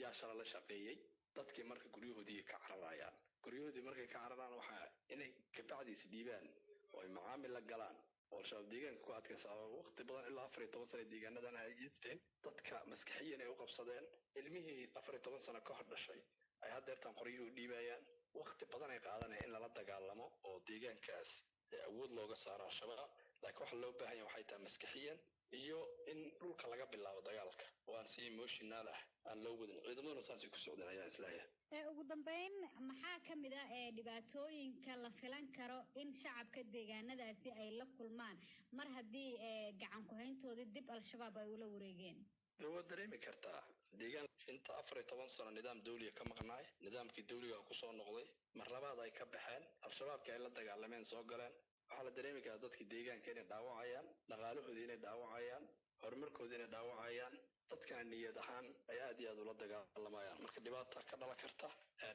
yaa shala la shaqeeyey dadkii marka guryahoodii ka cararayaan guryahoodii markay ka cararaan waxaa inay kabacdiis dhiibaan oo ay macaamil la galaan oo al-shabaab deegaanka ku adkaysa waqti badan ilaa 14 sano deegaanadan ay haysteen dadka maskaxiyan ay u qabsadeen ilmihii 14 sano ka hor dhashay ay haddeertaan qoryuhu dhiibayaan waqti badan ay qaadanaya in lala dagaalamo oo deegaankaas awood looga saaro al-shabaab laakiin waxa loo baahan yahay waxay tahay maskaxiyan iyo in dhulka laga bilaabo dagaalka oo aan si emotional ah aan loo wadin ciidamaduna saasay ku socdeen ayaan isleeyahay ugu dambeyn maxaa ka mid ah dhibaatooyinka la filan karo in shacabka deegaanadaasi ay la kulmaan mar haddii gacan ku-hayntoodii dib al-shabaab ay ula wareegeen waad dareemi kartaa deegaan inta 14 sano nidaam dawliya ka maqnaay nidaamkii dawliga ku soo noqday mar labaad ay ka baxeen al-shabaabkii ay la dagaalameen soo galeen waxaa la dareemi karaa dadkii deegaanka inay dhaawacayaan dhaqaalahoodii inay dhaawacayaan horumarkoodii inay dhaawacayaan dadka niyad ahaan ay aad iyo aad ula dagaalamayaan marka dhibaata ka dhalan karta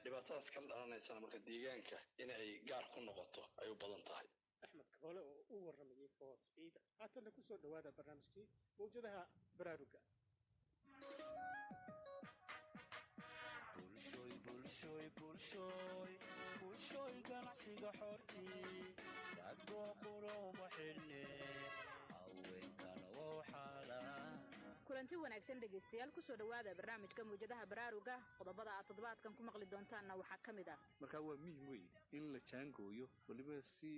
dhibaatadaas kala dhalanaysana marka deegaanka in ay gaar ku noqoto ay u badan tahay axmed kaboole oo u warramayay foos ciida haatanna ku soo dhowaada barnaamijkii mawjadaha baraaruga bulshooy ganacsiga xortii dadboo qurowma xilne haweenkana wou xaalaa kulanti wanaagsan dhegaystayaal kusoo dhowaada barnaamijka mawjadaha baraaruga qodobada aad toddobaadkan ku maqli doontaanna waxaa ka mid ah markaa waa muhiim wey in la jaangooyo weliba si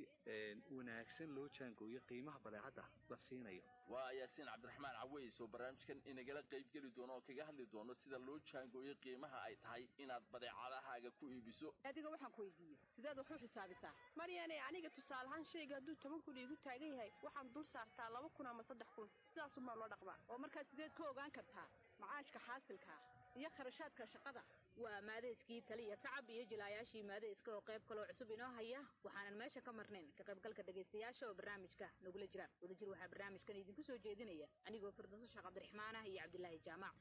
wanaagsan loo jaangooyo qiimaha badeecadda la siinayo waa yaasiin cabdiraxmaan caweys oo barnaamijkan inagala qaybgeli doono oo kaga hadli doono sida loo jaangooyo qiimaha ay tahay inaad badeecadahaaga ku iibiso adiga waxaan ku weydiiyey sideed wax u xisaabisaa maryaane aniga tusaalahaan shayga hadduu 10 kun iigu taagan yahay waxaan dul saartaa 2 kun ama 3 kun sidaasumaa loo dhaqmaa oo markaa sideed ka ogaan kartaa macaashka xaasilkaa iyo kharashaadka shaqada waa maadayskii taliya tacab iyo jilaayaashii maadayska oo qayb kaloo cusub inoo haya waxaanan meesha ka marnayn ka qaybgalka dhegaystayaasha oo barnaamijka nagula jira wadajir waxaa barnaamijkan idinku soo jeedinaya anigoo firdawso sheekh cabdiraxmaan ah iyo cabdilaahi jaamac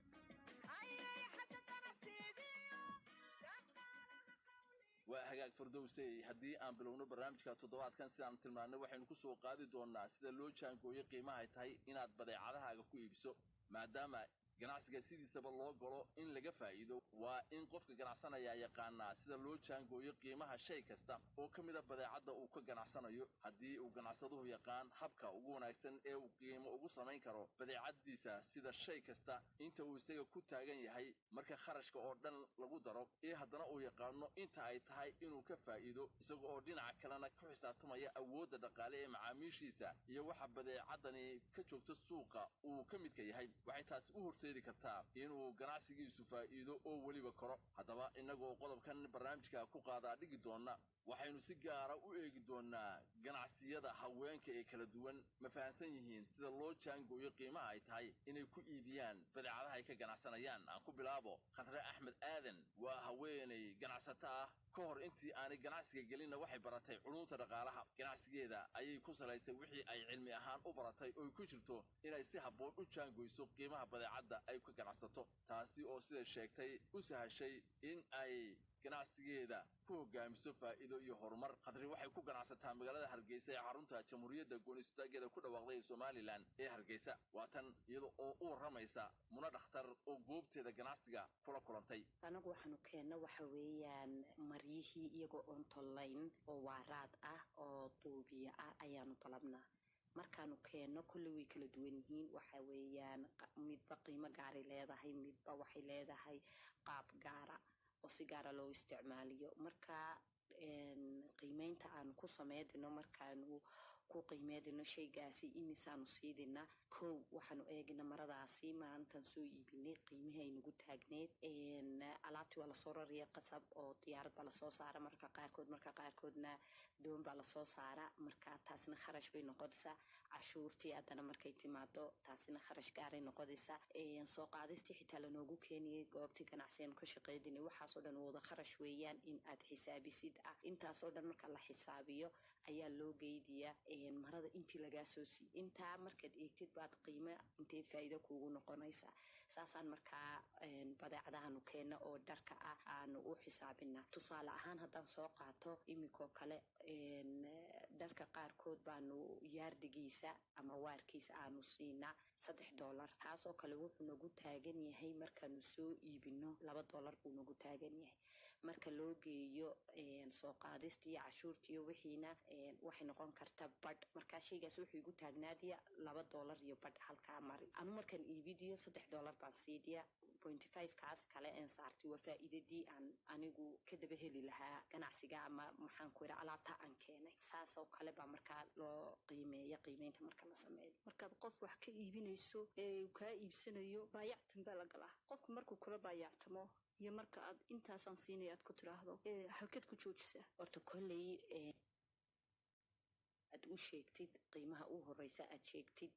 waa hagaag firdowsey haddii aan bilowno barnaamijka toddobaadkan sidaan tilmaannay waxaynu ku soo qaadi doonnaa sida loo jaangooyo qiimaha ay tahay inaad badeecadahaaga ku iibiso maadaama ganacsiga sidiisaba loo galo in laga faa'iido waa in qofka ganacsanaya yaqaanaa sida loo jaangooyo qiimaha shay kasta oo ka mida badeecadda uu ka ganacsanayo haddii uu ganacsaduhu yaqaan habka ugu wanaagsan ee uu qiimo ugu samayn karo badeecaddiisa sida shay kasta inta uu isaga ku taagan yahay marka kharashka oo dhan lagu daro ee haddana uu yaqaano inta ay tahay inuu ka faa'iido isaga oo dhinaca kalena ku xisaabtamaya awoodda dhaqaale ee macaamiishiisa iyo waxa badeecaddani ka joogta suuqa uu ka midka yahay waxay taasi u horseedi kartaa inuu ganacsigiisu faa'iido oo weliba koro haddaba innagoo qodobkan barnaamijka ku qaadaa dhigi doonna waxaynu si gaara u eegi doonnaa ganacsiyada haweenka ee kala duwan ma fahansan yihiin sida loo jaangooyo qiimaha ay tahay inay ku iibiyaan badeecadaha ay ka ganacsanayaan aan ku bilaabo khadre axmed aadan waa haweenay ganacsato ah ka hor intii aanay ganacsiga gelinna waxay baratay culunta dhaqaalaha ganacsigeeda ayay ku salaysay wixii ay cilmi ahaan u baratay oo ku jirto inay si habboon u jaangooyso qiimaha badeecadda ay ka ganacsato taasi oo siday sheegtay u sahashay in ay ganacsigeeda ku hogaamiso faa'iido iyo horumar khadri waxay ku ganacsataa magaalada hargeysa ee xarunta jamhuuriyadda goonistaaggeeda ku dhawaaqday somalilan ee hargeysa waa tan iyada oo u warramaysa muna dhakhtar oo goobteeda ganacsiga kula kulantay anagu waxaanu keenna waxa weeyaan maryihii iyagoo oon tollayn oo waaraad ah oo duubiya ah ayaanu dalabnaa markaanu keenno kulli way kala duwan yihiin waxa weeyaan midba qiimo gaaray leedahay midba waxay leedahay qaab gaara oo si gaara loo isticmaaliyo marka qiimeynta aanu ku sameydino markaanu ku qiimeydino shaygaasi imisaanu siidina kow waxaanu eegina maradaasi maalintan soo iibinay qiimihii ay nagu taagneyd alaabtii waa lasoo rariya qasab oo diyaarad baa lasoo saara marka qaarkoodna doon baa lasoo saara marka taasna kharash bay noqonaysaa cashuurtii haddana markay timaado taasina kharash gaaray noqonaysaa soo qaadistii xitaa lanoogu keeniyey goobtii ganacsigan ka shaqeydinay waxaasoo dhan wada kharash weeyaan in aad xisaabisid ah intaasoo dhan marka la xisaabiyo ayaa loo geydiyaa marada intii lagaa soo siiy intaa markaad eegtid baad qiime intay faa'iido kuugu noqonaysaa saasaan markaa badeecadahaanu keenna oo dharka ah aanu u xisaabina tusaale ahaan haddaan soo qaato iminkoo kale dharka qaarkood baanu yaardigiisa ama waarkiisa aanu siinaa $3 kaasoo kale wuxuu nagu taagan yahay markaanu soo iibino $2 buu nagu taagan yahay marka loo geeyo soo qaadistii iyo cashuurtiiyo wixiina waxay noqon karta badh markaa shaygaas wuxuu igu taagnaadiya $2 iyo badh halkaa mari anu markaan iibidiyo $3 baan siidiya 0.5 kaas kale een saartay waa faa'iidadii aan anigu ka daba heli lahaa ganacsiga ama maxaan ku yidhaa alaabta aan keenay saasoo kale baa markaa loo qiimeeya qiimeynta marka la sameeyo markaad qof wax ka iibinayso ee uu kaa iibsanayo baayactan baa la galaa qofku markuu kula baayactamo iyo marka aad intaasaan siinaya aad ku tiraahdo halkeed ku joojisaa horta kolley aad u sheegtid qiimaha u horeysa aad sheegtid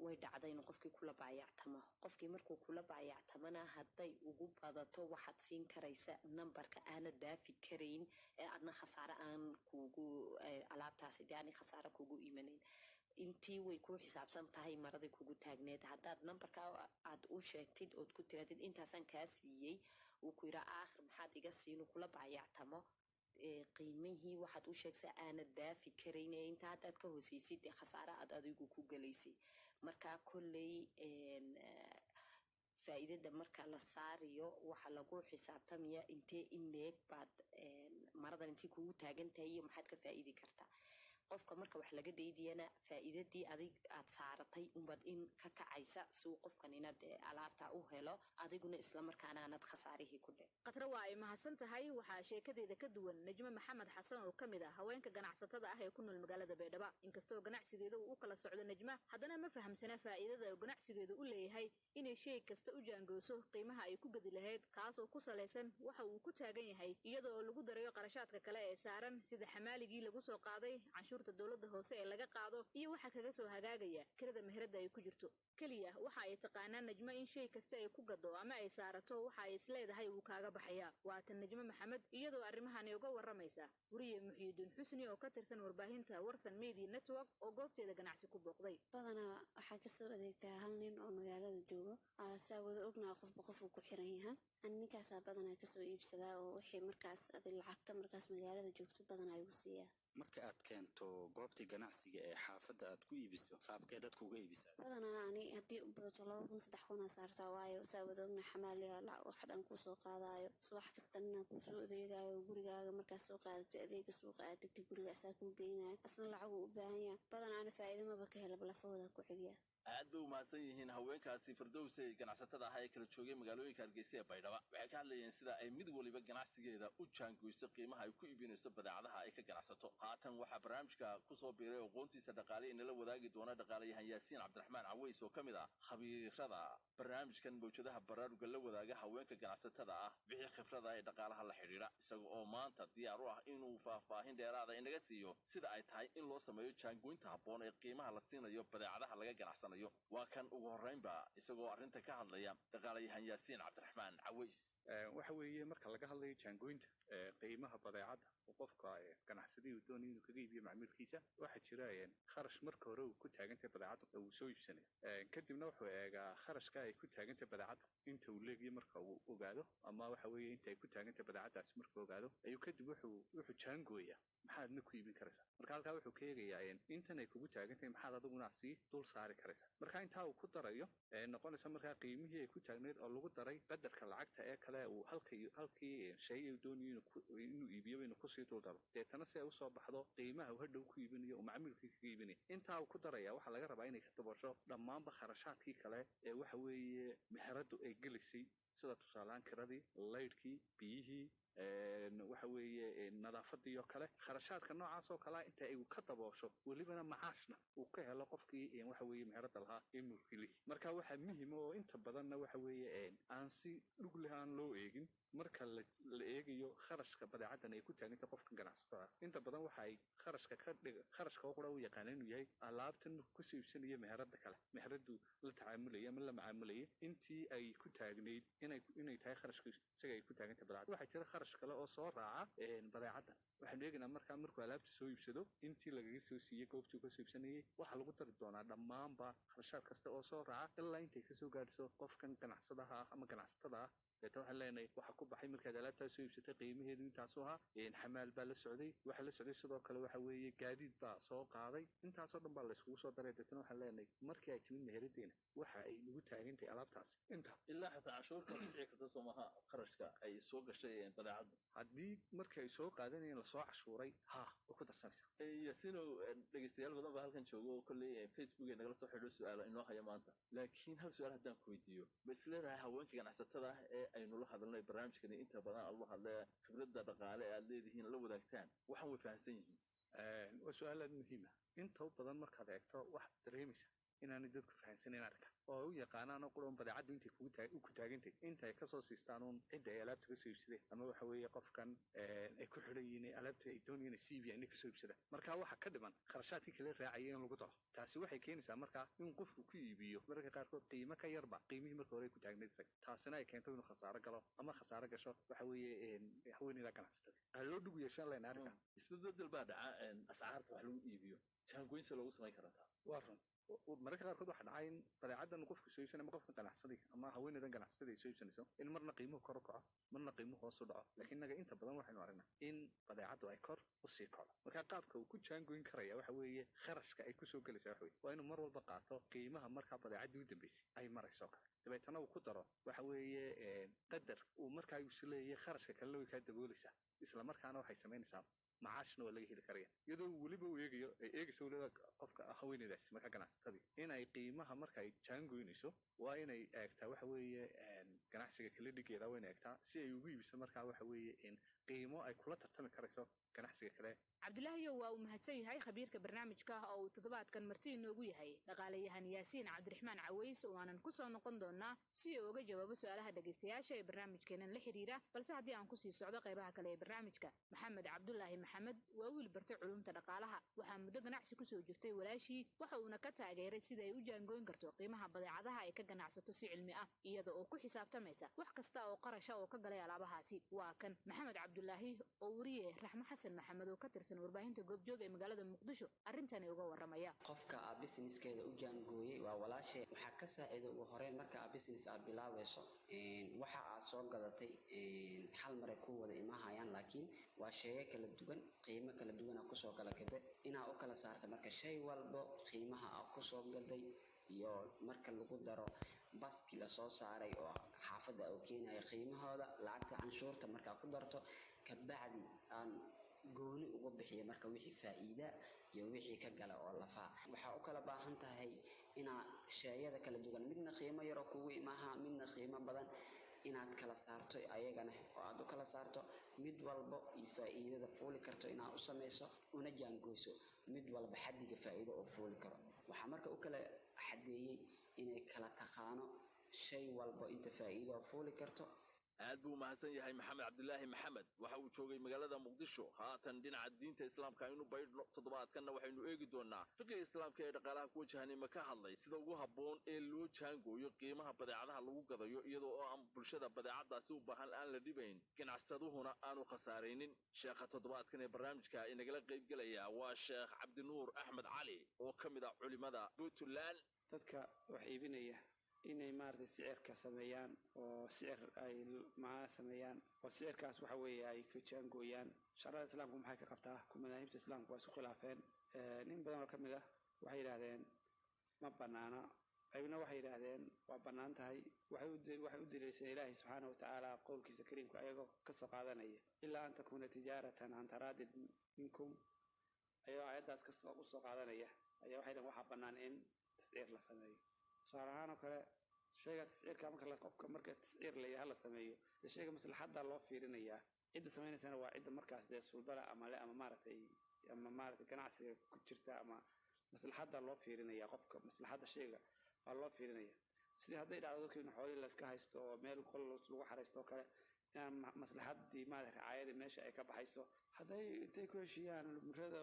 way dhacday inuu qofkii kula baayactamo qofkii markuu kula baayactamana hadday ugu badato waxaad siin karaysa nambarka aanad daafi karayn ee adna khasaare aan kuugu alaabtaasi dee aanay khasaare kuugu imanayn intii way ku xisaabsan tahay maradii kugu taagneed haddaad nambarka aad u sheegtid ood ku tiraadid intaasaan kaa siiyey uu ku yidhaa aakhir maxaad iga siinu kula baayactamo qiimihii waxaad u sheegsaa aanad daafi karayn ee inta haddaad ka hooseysid ee khasaare aad adigu ku galaysay markaa kolley faa'iidada marka la saarayo waxa lagu xisaabtamaya intee in leeg baad maradan intii kugu taagan tahay iyo maxaad ka faa'iidi kartaa qofka marka wax laga daydiyana faa'iidadii adig aad saaratay unbaad in ka kacaysa si uu qofkan inaad alaabta u helo adiguna isla markaana aanad khasaarihii ku dhicin khatra waa ay mahadsan tahay waxaa sheekadeeda ka duwan najmo maxamed xasan oo ka mid ah haweenka ganacsatada ah ee ku nool magaalada baydhabo inkastoo ganacsigeeda uu u kala socdo najma haddana ma fahamsana faa'iidada uu ganacsigeedu u leeyahay inay shay kasta u jaangooso qiimaha ay ku gedi lahayd kaas oo ku salaysan waxa uu ku taagan yahay iyadoo lagu darayo qarashaadka kale ee saaran sida xamaaligii lagu soo qaaday canshuurta dowladda hoose ee laga qaado iyo waxa kaga soo hagaagaya kirada meherada ay ku jirto keliya waxa ay taqaanaan najmo in shay kasta ay ku gado ama ay saarato waxa ay isleedahay wuu kaaga baxaya waatan najmo maxamed iyadoo arrimahani uga waramaysa wariye muxiidiin xusni oo ka tirsan warbaahinta warsan media network oo goobteeda ganacsi ku booqday badanaa waxaa kasoo adeegtaa hal nin oo magaalada joogo saa wada ognaa qofba qofuu ku xiran yaha ninkaasaa badanaa kasoo iibsadaa oo wixii markaas adi lacagta markaas magaalada joogto badanaa igu siiyaa marka aad keento goobtii ganacsiga ee xaafadda aad ku iibiso qaabkee dadku uga iibisaa badanaa ani haddii u badato 2,000-3,000 saartaa waayo saa wada ogna xamaaliga wax dhan kuu soo qaadaayo subax kasta ninaa kuu soo adeegaayo gurigaaga markaas soo qaadato adeega suuqa aad degta guriga asaa kuu geynayo asna lacaguu u baahan yaha badanaa ana faa'iido maba ka helaba lafahooda ku xigiya aad bay u mahadsan yihiin haweenkaasi firdowsi ay ganacsatada ahaa ee kala joogay magaalooyinka hargeysa ee baydhaba waxay ka hadlayeen sida ay mid waliba ganacsigeeda u jaangoyso qiimaha ay ku iibinayso badeecadaha ay ka ganacsato haatan waxaa barnaamijka ku soo biiray aqoontiisa dhaqaale inala wadaagi doona dhaqaalayahan yaasiin cabdiraxmaan caweys oo ka mid ah khabiirada barnaamijkan mawjadaha baraaruga la wadaaga haweenka ganacsatada ah wixii khibrada ee dhaqaalaha la xidhiidha isaga oo maanta diyaar u ah inuu faahfaahin dheeraada inaga siiyo sida ay tahay in loo sameeyo jaangoynta habboon ee qiimaha la siinayo badeecadaha laga ganacsanayo waa kan ugu horreynba isagoo arrinta ka hadlaya dhaqaalayahan yaasiin cabdiraxmaan caweys waxa weeye marka laga hadlayo jaangoynta qiimaha badeecadda oo qofka ganacsadii uu doonaya inuu kaga iibiyo macmiilkiisa waxaa jira kharash marka hore uu ku taagantahay badeecadda uu soo iibsanayo kadibna wuxuu eegaa kharashka ay ku taagantahay badeecadda inta uu leegiyo marka uu ogaado ama waxa weeye inta ay ku taagantahay badeecaddaasi marka ogaado ayuu kadib wuxuu jaangooyaa maxaadna ku iibin karaysaa marka halkaa wuxuu ka eegayaa intan ay kugu taagantahay maxaad adiguna sii dul saari karaysaa marka intaa uu ku darayo noqonaysa markaa qiimihii ay ku taagneed oo lagu daray qadarka lacagta ee kale uu halkii shay uu doonayo inuu iibiyo inuu kusii dul daro deetana si ay usoo baxdo qiimaha uu hadhow ku iibinayo uu macmiilkii kaga iibinayo intaa uu ku daraya waxaa laga rabaa inay ka dabasho dhammaanba kharashaadkii kale ee waxa weeye meheradu ay gelisay sida tusaalehaan kiradii laydhkii biyihii waxa weeye nadaafadii oo kale kharashaadka noocaas oo kale inta ay ka daboosho welibana macaashna uu ka helo qofkii waxa weeye meherada lahaa ee mulkili marka waxaa muhiima oo inta badanna waxa weeye aan si dhug leh aan loo eegin marka la eegayo kharashka badeecadan ay ku taaganta qofka ganacsatada inta badan waxa ay kharashka oo qura u yaqaan inuu yahay alaabtan ku iibsanayo meherada kale meheradu la tacaamulaya ama la macaamulaya intii ay ku taagnayd inay tahay kharashka isaga ay ku taaganta badeecada waxaa jira kharash kale oo soo raaca badeecada waxaanu eegaynaa markuu alaabta soo iibsado intii lagaga soo siiyey goobtii ka soo iibsanayay waxaa lagu dari doonaa dhammaanba kharashaad kasta oo soo raaca ilaa intay kasoo gaadhso qofkan ganacsadaha ah ama ganacsatada ah deeta waxaan leenahay waxaa ku baxay markaad alaabtaa soo iibsatay qiimaheedu intaasu ahaa xamaal baa la socday waxaa la socday sidoo kale waxa weeye gaadiid baa soo qaaday intaasoo dhan baa layskugu soo daray deetana waxaan leenahay markii ay timid meheradeena waxa ay nagu taagantahay alaabtaasi inta ilaa xitaa canshuurta dhici karta soo maha kharashka ay soo gashay badeecaddu haddii markii ay soo qaadanayeen lasoo cashuuray way ku darsanaysaa yaasiinow dhegeystayaal badan baa halkan jooga oo kolley facebook ee nagala soo xidho su-aalo inoo haya maanta laakiin hal su-aal haddaan ku weydiiyo ma isleedahay haweenka ganacsatada ah ee aynu la hadalnay barnaamijkani inta badan aad la hadlee khibradda dhaqaale ee aad leedihiin la wadaagtaan waxaan way fahamsan yihiin waa su-aal aad muhiima inta badan markaad eegto waxaad dareemaysaa inaanay dadku fahansaneyn arrinka oo u yaqaanaan oo qurun badeecaddu intay ku taagantay intay kasoo siistaan uun cidda ay alaabta kasoo iibsadeen ama waxa weeye qofkan ay ku xidhan yihiin alaabta ay doonayeen siibiya inay kasoo iibsadaan marka waxa ka dhiman kharashaadkii kala raacaya in lagu daro taasi waxay keenaysaa markaa in qofku ku iibiyo mararka qaarkood qiimo ka yarba qiimihii marka hore ay ku taagnayd isaga taasina ay keento inuu khasaaro galo ama khasaaro gasho waxa weeye haweeneyda ganacsatada waxaa loo dhugu yeeshaan lehna arrinka isbedbedel baa dhaca ascaarta wax lagu iibiyo jaangoynsa loogu samayn karaa waa run mararka qaarkood waxaa dhacay in badeecadan qofku soo iibsanay ama qofka ganacsaday ama haweeneydan ganacsatada ay soo iibsanayso in marna qiimuhu kor u kaco marna qiimuhu hoos u dhaco laakiin innaga inta badan waxaynu aragnaa in badeecaddu ay kor u sii kacdo marka qaabka uu ku jaangoyn karaya waxa weeye kharashka ay kusoo gelaysaa waxa weye waa inuu mar walba qaato qiimaha markaa badeecaddii u dambeysay ay marayso kale dabeetana uu ku daro waxa weeye qadar uu markaa isu leeyahay kharashka kalena way kaa daboolaysaa isla markaana waxay samaynaysaa macaashna waa laga heli karaya iyadoo weliba uu eegayso weliba qofka haweeneydaasi marka ganacsatadii inay qiimaha marka ay jaangoynayso waa inay eegtaa waxa weeye ganacsiga kala dhigeeda waa inay eegtaa si ay ugu iibiso markaa waxa weeye qiimo ay kula tartami karayso ganacsiga kale cabdilaahiyo waa uu mahadsan yahay khabiirka barnaamijka oo uu toddobaadkan marti inoogu yahay dhaqaalayahan yaasiin cabdiraxmaan caways oo aanan ku soo noqon doonaa si uu uga jawaabo su-aalaha dhegaystayaasha ee barnaamijkeenan la xidhiira balse haddii aan kusii socdo qaybaha kale ee barnaamijka maxamed cabdulaahi maxamed waa wiil bartay culumta dhaqaalaha waxaa muddo ganacsi kusoo jirtay walaashii waxa uuna ka taageeray sida ay u jaangoyn karto qiimaha badeecadaha ay ka ganacsato si cilmi ah iyada oo ku xisaabtamaysa wax kasta oo qarasha oo ka galay alaabahaasi waa kan maxamed cabdulaahi oo wariye raxmo xasan maxamed oo ka tirsan warbaahinta goobjoog ee magaalada muqdisho arrintani uga waramaya qofka aa businesskeeda u jaangooyey waa walaashe waxaa ka saaciida ugu horeyn marka aa business aad bilaabayso waxa aad soo gadatay hal maray ku wada imaahayaan laakiin waa sheego kala duwan qiimo kala duwan aa kusoo kala gaday inaa u kala saarta marka shay walbo qiimaha aa kusoo gaday iyo marka lagu daro baski lasoo saaray oo xaafadda uu keenaya qiimahooda lacagta canshuurta markaa ku darto kabacdi aan gooni uga bixiya marka wixii faa'iida iyo wixii ka gala oo lafaa waxaa u kala baahan tahay inaa sheeyada kala duwan midna qiimo yar oo kugu imaaha midna qiimo badan inaad kala saarto ayagana oo aad u kala saarto mid walbo iyo faa'iidada fuuli karto inaad u samayso una jaangoyso mid walba xaddiga faa'iido oo fuuli karo waxaa marka u kala xadeeyey inay kala taqaano shay walbo inta faa'iido oo fuuli karto aad buu mahadsan yahay maxamed cabdilaahi maxamed waxa uu joogay magaalada muqdisho haatan dhinaca diinta islaamka aynu baydhno toddobaadkanna waxaynu eegi doonaa fiqiga islaamka ee dhaqaalaha ku wajahanima ka hadlay sida ugu habboon ee loo jaangooyo qiimaha badeecadaha lagu gadayo iyadoo oo aan bulshada badeecadaasi u baahan aan la dhibayn ganacsaduhuna aanu khasaaraynin sheekha toddobaadkan ee barnaamijka inagala qaybgelaya waa sheekh cabdinuur axmed cali oo ka mid ah culimada puntland dadka wax iibinaya inay maaragtay sicirka sameeyaan oo sicir ay macnaha sameeyaan oo sicirkaas waxa weeye ay ka jaangooyaan sharciyada islaamku maxay ka qabtaa ku madaahibta islaamku waa isku khilaafeen nin badan oo ka mid ah waxay yidhaahdeen ma bannaana qaybna waxay yidhaahdeen waa bannaan tahay waxay u daliilsan ilaahay subxaana watacaala qowlkiisa kariimka ayagoo ka soo qaadanaya ilaa an takuuna tijaaratan can taraadin minkum ayagoo aayaddaas u soo qaadanaya ayaa waxay dhahen waxaa bannaan in tasciir la sameeyo tusaale ahaan oo kale shayga tasciirka qofka marka tasciir layaha la sameeyo dee shayga maslaxadda loo fiirinayaa cidda samaynaysana waa cidda markaas dee suldala ama maaragtay ganacsiga ku jirta ama maslaxadda loo fiirinaya qofka maslaxadda shayga waa loo fiirinaya sidii hadday dhacdo dadkiina xoolihii layska haysto oo meel qol lagu xaraysto oo kale inaan maslaxaddii maaragtay ricaayadii meesha ay ka baxayso hadday intay ku heshiiyaan dhimrada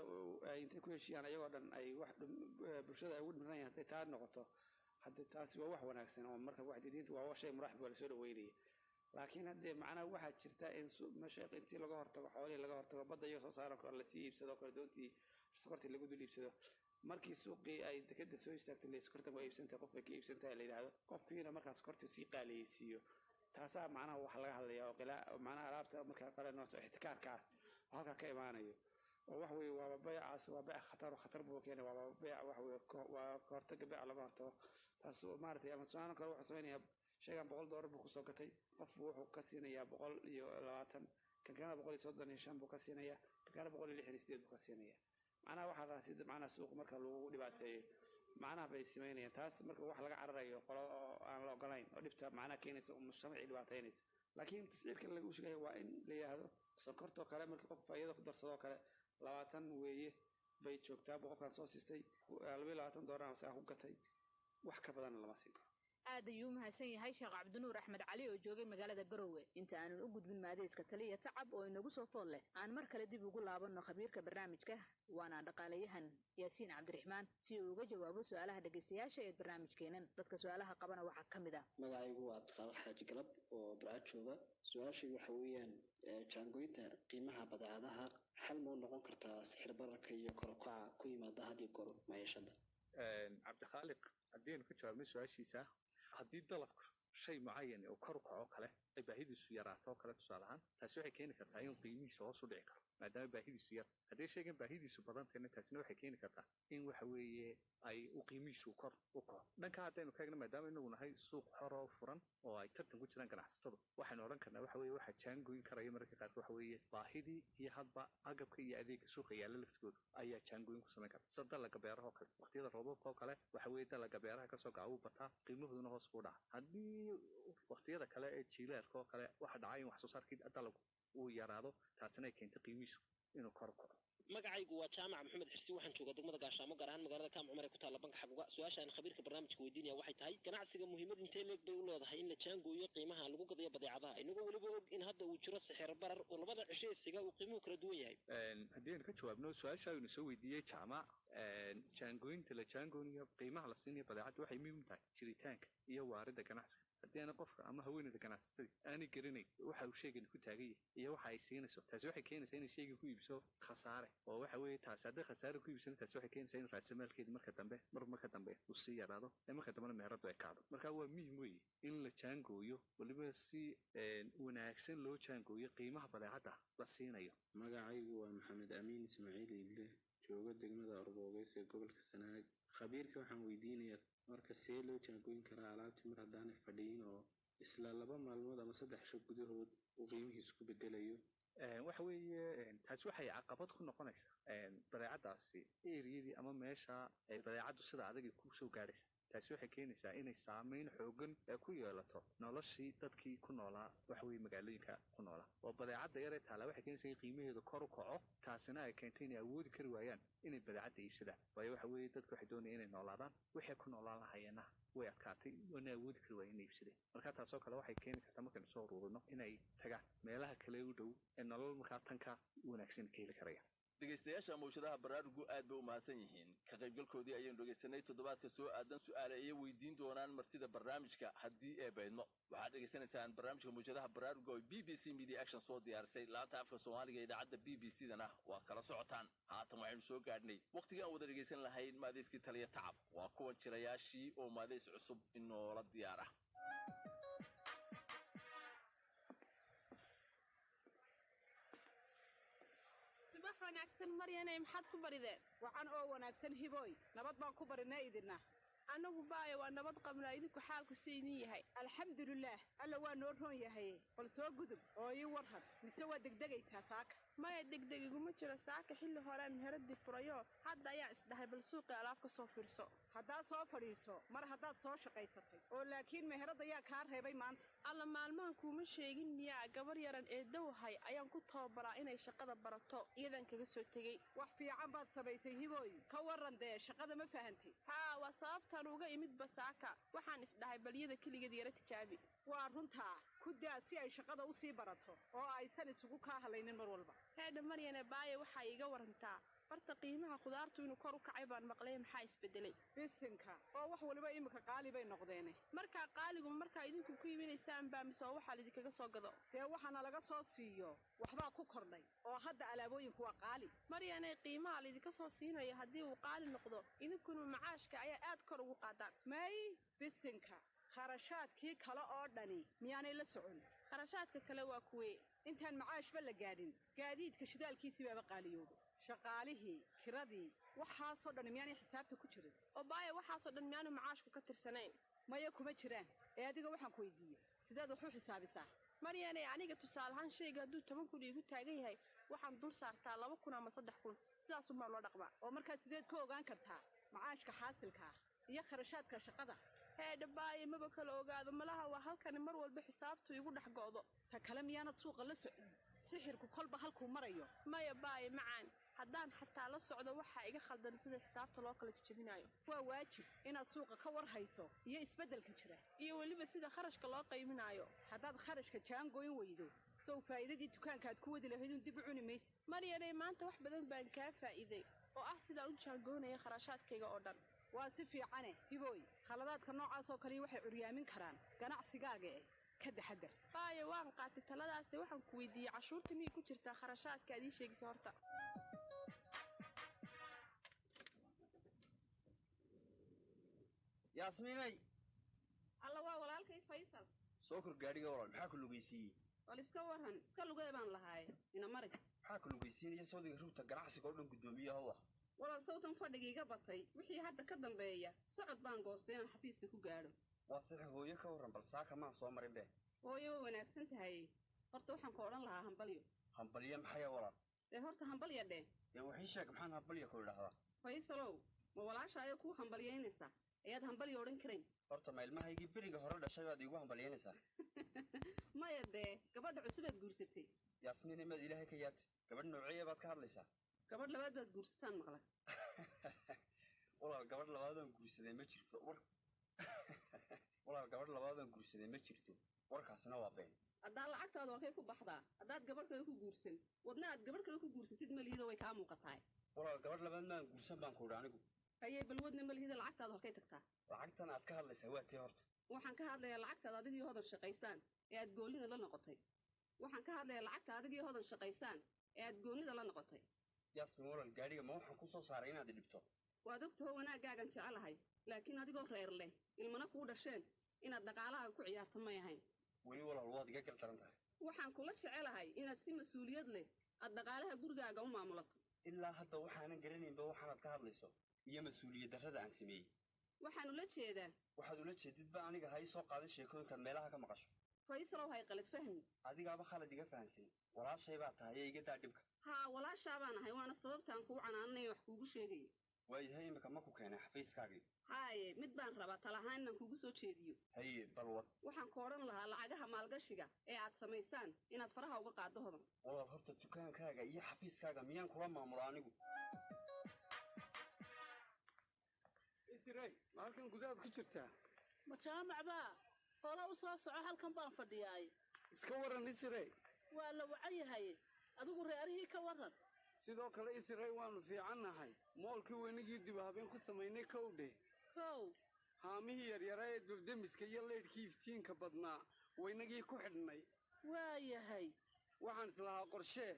intay ku heshiiyaan ayagoo dhan ay wax bulshada ay ugu dhimran yahay hadday taa noqoto hadda taasi waa wax wanaagsan oo marka diinta waa shay muraxib waa lasoo dhaweynaya laakiin haddee macnaha waxaa jirta in masheekh intii laga hortago xoolihii laga hortago badda iyaga soo saaran karo lasii iibsado kale doontii sokortii lagu dul iibsado markii suuqii ay dekada soo istaagto le sokortan waa iibsantahay qof bay ka iibsantahay la yidhaahdo qofkiina markaa sokortii sii qaaliyeysiiyo taasaa macnaha waxa laga hadlaya oo macnaha alaabta markaa qale nooso ixtikaarkaas oo halkaa ka imaanayo oo wax weeye waaba baycaas waa bayc khatar buu keenay waaba bayc wax weeye waa kahortaga bayc laga hortago taas maaragtay ama tusaale kale wuxuu samaynayaa shaygan $100 buu kusoo gatay qofku wuxuu ka siinayaa 120 kan kalena 135 buu ka siinayaa kan kalena 168 buu ka siinayaa macnaha waxaa raasida macnaha suuq marka lagu dhibaateeyo macnaha bay samaynayaan taas marka wax laga cararayo qolo oo aan la ogolayn oo dhibta macnaha keenaysa oo mujtamaci dhibaateynaysa laakiin tasciirka lagu sheegay waa in la yiraahdo sokortoo kale markii qof faa'iido ku darsado kale 20 weeye bay joogtaa qofkan soo siistay $22 ama saa ku gatay wax ka badan lama siin karo. aad ayuu u mahadsan yahay sheekh cabdinuur axmed cali oo joogay magaalada garowe inta aanan u gudbin maadeyska taliya tacab oo inagu soo fool leh aan mar kale dib ugu laabanno khabiirka barnaamijka waana dhaqaalayahan yaasiin cabdiraxmaan si uu uga jawaabo su-aalaha dhegaystayaasha ee barnaamijkeenan dadka su-aalaha qabana waxaa ka mid ah magacaygu waa abdiqaabo xaaji galab oo barca jooga su-aashaygu waxa weeyaan jaangoynta qiimaha badeecadaha xal ma u noqon kartaa sixir bararka iyo korokaca ku yimaada had iyo goor maciishada cabdikhaaliq haddii aynu ka jawaabno su-aashiisa haddii dalabku shay mucayan oo kor u kaco kale ay baahidiisu yaraato oo kale tusaale ahaan taasi waxay keeni kartaa inuu qiimihiisa hoos u dhici karo maadaama baahidiisu yar haddii shaygan baahidiisu badantayna taasina waxay keeni kartaa in waxa weeye ay u qiimihiisu kor u kaco dhanka haddaynu ka egno maadaama inagu nahay suuq xor oo furan oo ay tartan ku jiraan ganacsatadu waxaynu odhan karnaa waxa weeye waxaa jaangoyn karaya mararka qaarka waxa weeye baahidii iyo hadba agabka iyo adeega suuqa yaalla laftigooda ayaa jaangoyn ku samayn karta sida dalaga beeraha oo kale waqtiyada roobabka oo kale waxa weeye dalaga beeraha kasoo gaca uu bataa qiimahooduna hoos buu dhaca haddii waqtiyada kale ee jiileerka oo kale waxa dhacay in wax soo saarkii dalagu uu yaraado taasina ay keentay qiimihiisu inuu kor u kaco magacaygu waa jaamac maxamed xirsi waxaan joogaa degmada gaashaamo gaar ahaan magaalada kaam cumar ee ku taalla banka xaguga su-aashaan khabiirka barnaamijka weydiinaya waxay tahay ganacsiga muhiimad intee leeg bay u leedahay in la jaangooyo qiimaha lagu gadayo badeecadaha inagoo weliba og in hadda uu jiro sixir barar oo labada cisho ee siga uu qiimuhu kala duwan yahay haddii aynu ka jawaabno su-aasha aynu soo weydiiyey jaamac jaangooyinta la jaangoonayo qiimaha la siinayo badeecadda waxay muhiim tahay jiritaanka iyo waaridda ganacsiga haddii aana qofka ama haweeneyda ganacsatada aanay garanayn waxa uu sheegani ku taagan yahay iyo waxa ay siinayso taasi waxay keenaysaa inay shayga ku iibso khasaare oo waxa weeye taasi hadday khasaare ku iibsana taasi waxay keenaysaa in raasamaalkeeda marka dambe uu sii yaraado ee marka dambena meheradu ay kacdo marka waa muhiim weeye in la jaangooyo weliba si wanaagsan loo jaangooyo qiimaha badeecadda la siinayo magacaygu waa maxamed amiin ismaaciil iile jooga degmada arboogeys ee gobolka sanaag khabiirka waxaan weydiinayaa marka see loo jaangooyin karaa alaabtii mar haddaanay fadhiyin oo isla 2 maalmood ama 3 cisho gudahood uu qiimihiisu ku bedelayo waxa weeye taasi waxay caqabad ku noqonaysaa badeecadaasi eriyadii ama meesha ay badeecaddu sida adag ku soo gaadhaysa taasi waxay keenaysaa inay saameyn xoogan ku yeelato noloshii dadkii ku noolaa waxa weeye magaalooyinka ku noolaa oo badeecadda yar ee taala waxay keenaysaa in qiimaheedu kor u kaco taasina ay keentay inay awoodi kari waayaan inay badeecadda iibsadaan waayo waxa weeye dadku waxay doonayaan inay noolaadaan waxay ku noolaan lahayeena way adkaatay waana awoodi kari waayeen inay iibsadeen marka taasoo kale waxay keeni kartaa markaynu soo ururino inay tagaan meelaha kale u dhow ee nolol markaa tanka wanaagsan ka heli karaya dhegaystayaasha mawjadaha baraarugu aad bay u mahadsan yihiin ka qaybgalkoodii ayaynu dhegaysanay toddobaadka soo aadan su'aale ayay weydiin doonaan martida barnaamijka haddii ee baydmo waxaad dhegaysanaysaan barnaamijka mawjadaha baraaruga oo b b c media action soo diyaarisay laanta afka soomaaliga ee idaacadda b b c dana waa kala socotaan haatan waxaynu soo gaadhnay wakhtigii aan wada dhegaysan lahayn maadayskii taliya tacab waa kuwan jirayaashii oo maadays cusub inoola diyaar ah wanaagsan maryanay maxaad ku barideen wacan oo wanaagsan hibooy nabad baan ku barinay idina annagu baaya waa nabad qabnaa idinku xaalku si idin yahay alxamdulilaah alla waa noo roon yahay bal soo gudub oo ii warran mise waa degdegaysaa saaka maya degdeg iguma jiro saaka xilli horeen meheradii furayo hadda ayaan isdhahay bal suuqii alaab ka soo fiirso haddaad soo fadhiiso mar haddaad soo shaqaysatay oo laakiin meherad ayaa kaa reebay maanta alla maalmahan kuuma sheegin miyaa gabar yaran ee dowhay ayaan ku tababaraa inay shaqada barato iyadan kaga soo tegey wax fiican baad samaysay hibooy ka warran dee shaqada ma fahantay haa waa sababtaan uga imid basaaka waxaan isdhahay balyada keligeed yara tijaabi waa runtaa ku daa si ay shaqada u sii barato oo aysan isugu kaa halaynin mar walba heedha maryane baaya waxaa iiga warantaa barta qiimaha khudaartu inuu kor u kacay baan maqlay maxaa isbedelay bisinka oo wax waliba imika qaali bay noqdeene markaa qaaligu markaa idinku ku iibinaysaan baa mise oo waxaa lidinkaga soo gado dee waxaana laga soo siiyo waxbaa ku kordhay oo hadda alaabooyinku waa qaali maryanay qiimaha laydinka soo siinayo haddii uu qaali noqdo idinkuna macaashka ayaa aad kor ugu qaadaan may bisinka kharashaadkii kale oo dhani miyaanay la socon kharashaadka kale waa kuwee intaan macaashba la gaadhin gaadiidka shidaalkiisii baaba qaaliyooba shaqaalihii kiradii waxaasoo dhan miyaanay xisaabta ku jirin oo baaya waxaasoo dhan miyaanu macaashku ka tirsanayn maya kuma jiraan ee adiga waxaan ku weydiiyey sidaad wax u xisaabisaa maryanay aniga tusaalahaan shayga hadduu 10 kun iigu taagan yahay waxaan dul saartaa 2 kun ama 3 kun sidaasunbaa loo dhaqmaa oo markaad sideed ku ogaan kartaa macaashka xaasilka ah iyo kharashaadka shaqada dhabbaaye maba kala ogaado malaha waa halkani mar walba xisaabtu igu dhex go'do ta kale miyaanad suuqa la socon sixirku kolba halkuu marayo maya baaye macaan haddaan xataa la socdo waxaa iga khaldan sida xisaabta loo kala jejebinayo waa waajib inaad suuqa ka war hayso iyo isbeddelka jira iyo weliba sida kharashka loo qayminayo haddaad kharashka jaangoyn weydo sow faa'iidadii dukaankaad ku wadi lahaydun dib u cuni maysid maryanay maanta wax badan baan kaa faa'iiday oo ah sidaan u jaangoynaya kharashaadkayga oo dhan waa si fiicane hibooy khaladaadka noocaasoo kaliya waxay curyaamin karaan ganacsigaaga ka taxadar baaye waan qaatay taladaasi waxaan ku weydiiyey cashuurta miyay ku jirtaa kharashaadka aad ii sheegisa horta yaasmiinay alla waa walaalkay faysal soo kor gaadhiga walaal maxaa ku lugaysiiyey wal iska waran iska lugee baan lahaay ina mari maxaa ku lugaysiinaya sawdiga rugta ganacsiga oo dhan guddoomiyaha u ah walaal sawtan fadhigiiga batay wixii hadda ka dambeeya socod baan goostay inaan xafiiska ku gaadho waa sax hooyo ka warran bal saaka maan soo marin be hooyo waa wanaagsan tahay horta waxaan ku odhan lahaa hambalyo hambalyo maxaya walaal dee horta hambalya dheh dee wixii sheeg maxaan hambalyo ku idhahdaa faysalow ma walaasha ayay kuu hambalyaynaysaa ayaad hambalyo odhan karayn horta ma ilmahaygii beriga hore dhashay baad iigu hambalyaynaysaa maya dee gabadha cusubaad guursatay yaasmiin imaad ilaahay ka yaabtid gabadh noociyee baad ka hadlaysaa gabadh labaad baad guursataan maqlay walaal gabadh labaadaan guursaday ma jirto walaal gabadh labaadaan guursaday ma jirto warkaasina waa been haddaa lacagtaadu halkay ku baxdaa haddaad gabadh kale ku guursan wadna aad gabadh kale ku guursatid malihida way kaa muuqataay walaal gabadh labaad maan guursan baan ku idhi anigu hayee balwadna malihida lacagtaadu halkay tagtaa lacagtan aad ka hadlaysaa waa tee horta waxaan ka hadlayaa lacagtaad adigii hodan shaqaysaan ee aad goonnida la noqotay waxaan ka hadlayaa lacagta adigii hodan shaqaysaan ee aad goonnida la noqotay yaasmin walaal gaadhiga ma waxaan ku soo saaray inaad idhibto waad ogtaho wanaaggaagan jecelahay laakiin adigoo reer leh ilmana kuu dhasheen inaad dhaqaalahaaga ku ciyaarto may ahayn weli walaal waad iga galdaran tahay waxaan kula jecelahay inaad si mas-uuliyad leh aad dhaqaalaha gurigaaga u maamulato ilaa hadda waxaanan garanaynba waxaanaad ka hadlayso iyo mas-uuliyad darrada aan sameeyey waxaan ula jeedaa waxaad ula jeedidba aniga ha ii soo qaadan sheekooyinkaad meelaha ka maqasho faysalow hay qalad fahmi adigaaba khalad iga fahansan walaashay baa tahay ee iga daa dhibka haa walaashaa baan ahay waana sababtaan kuu canaananaya wax kuugu sheegayo waayahay imika ma ku keenay xafiiskaagii haaye mid baan rabaa talahaan inaan kuugu soo jeediyo haye balwad waxaan ku odhan lahaa lacagaha maalgashiga ee aad samaysaan inaad faraha uga qaaddo hodan walaal horta dukaankaaga iyo xafiiskaaga miyaan kula maamulo anigu isirey ma halkan gudahaad ku jirtaa ma jaamac baa hore u soo soco halkan baan fadhiyaay iska warran isirey waa la wacan yahay adigu reerihii ka warran sidoo kale isirey waannu fiicannahay moolkii weynigii dib habeen ku samaynay kowdhe kow haamihii yaryaraa ee debdemiska iyo leydhkii iftiinka badnaa weynagii ku xidhnay waa yahay waxaan islahaa qorshee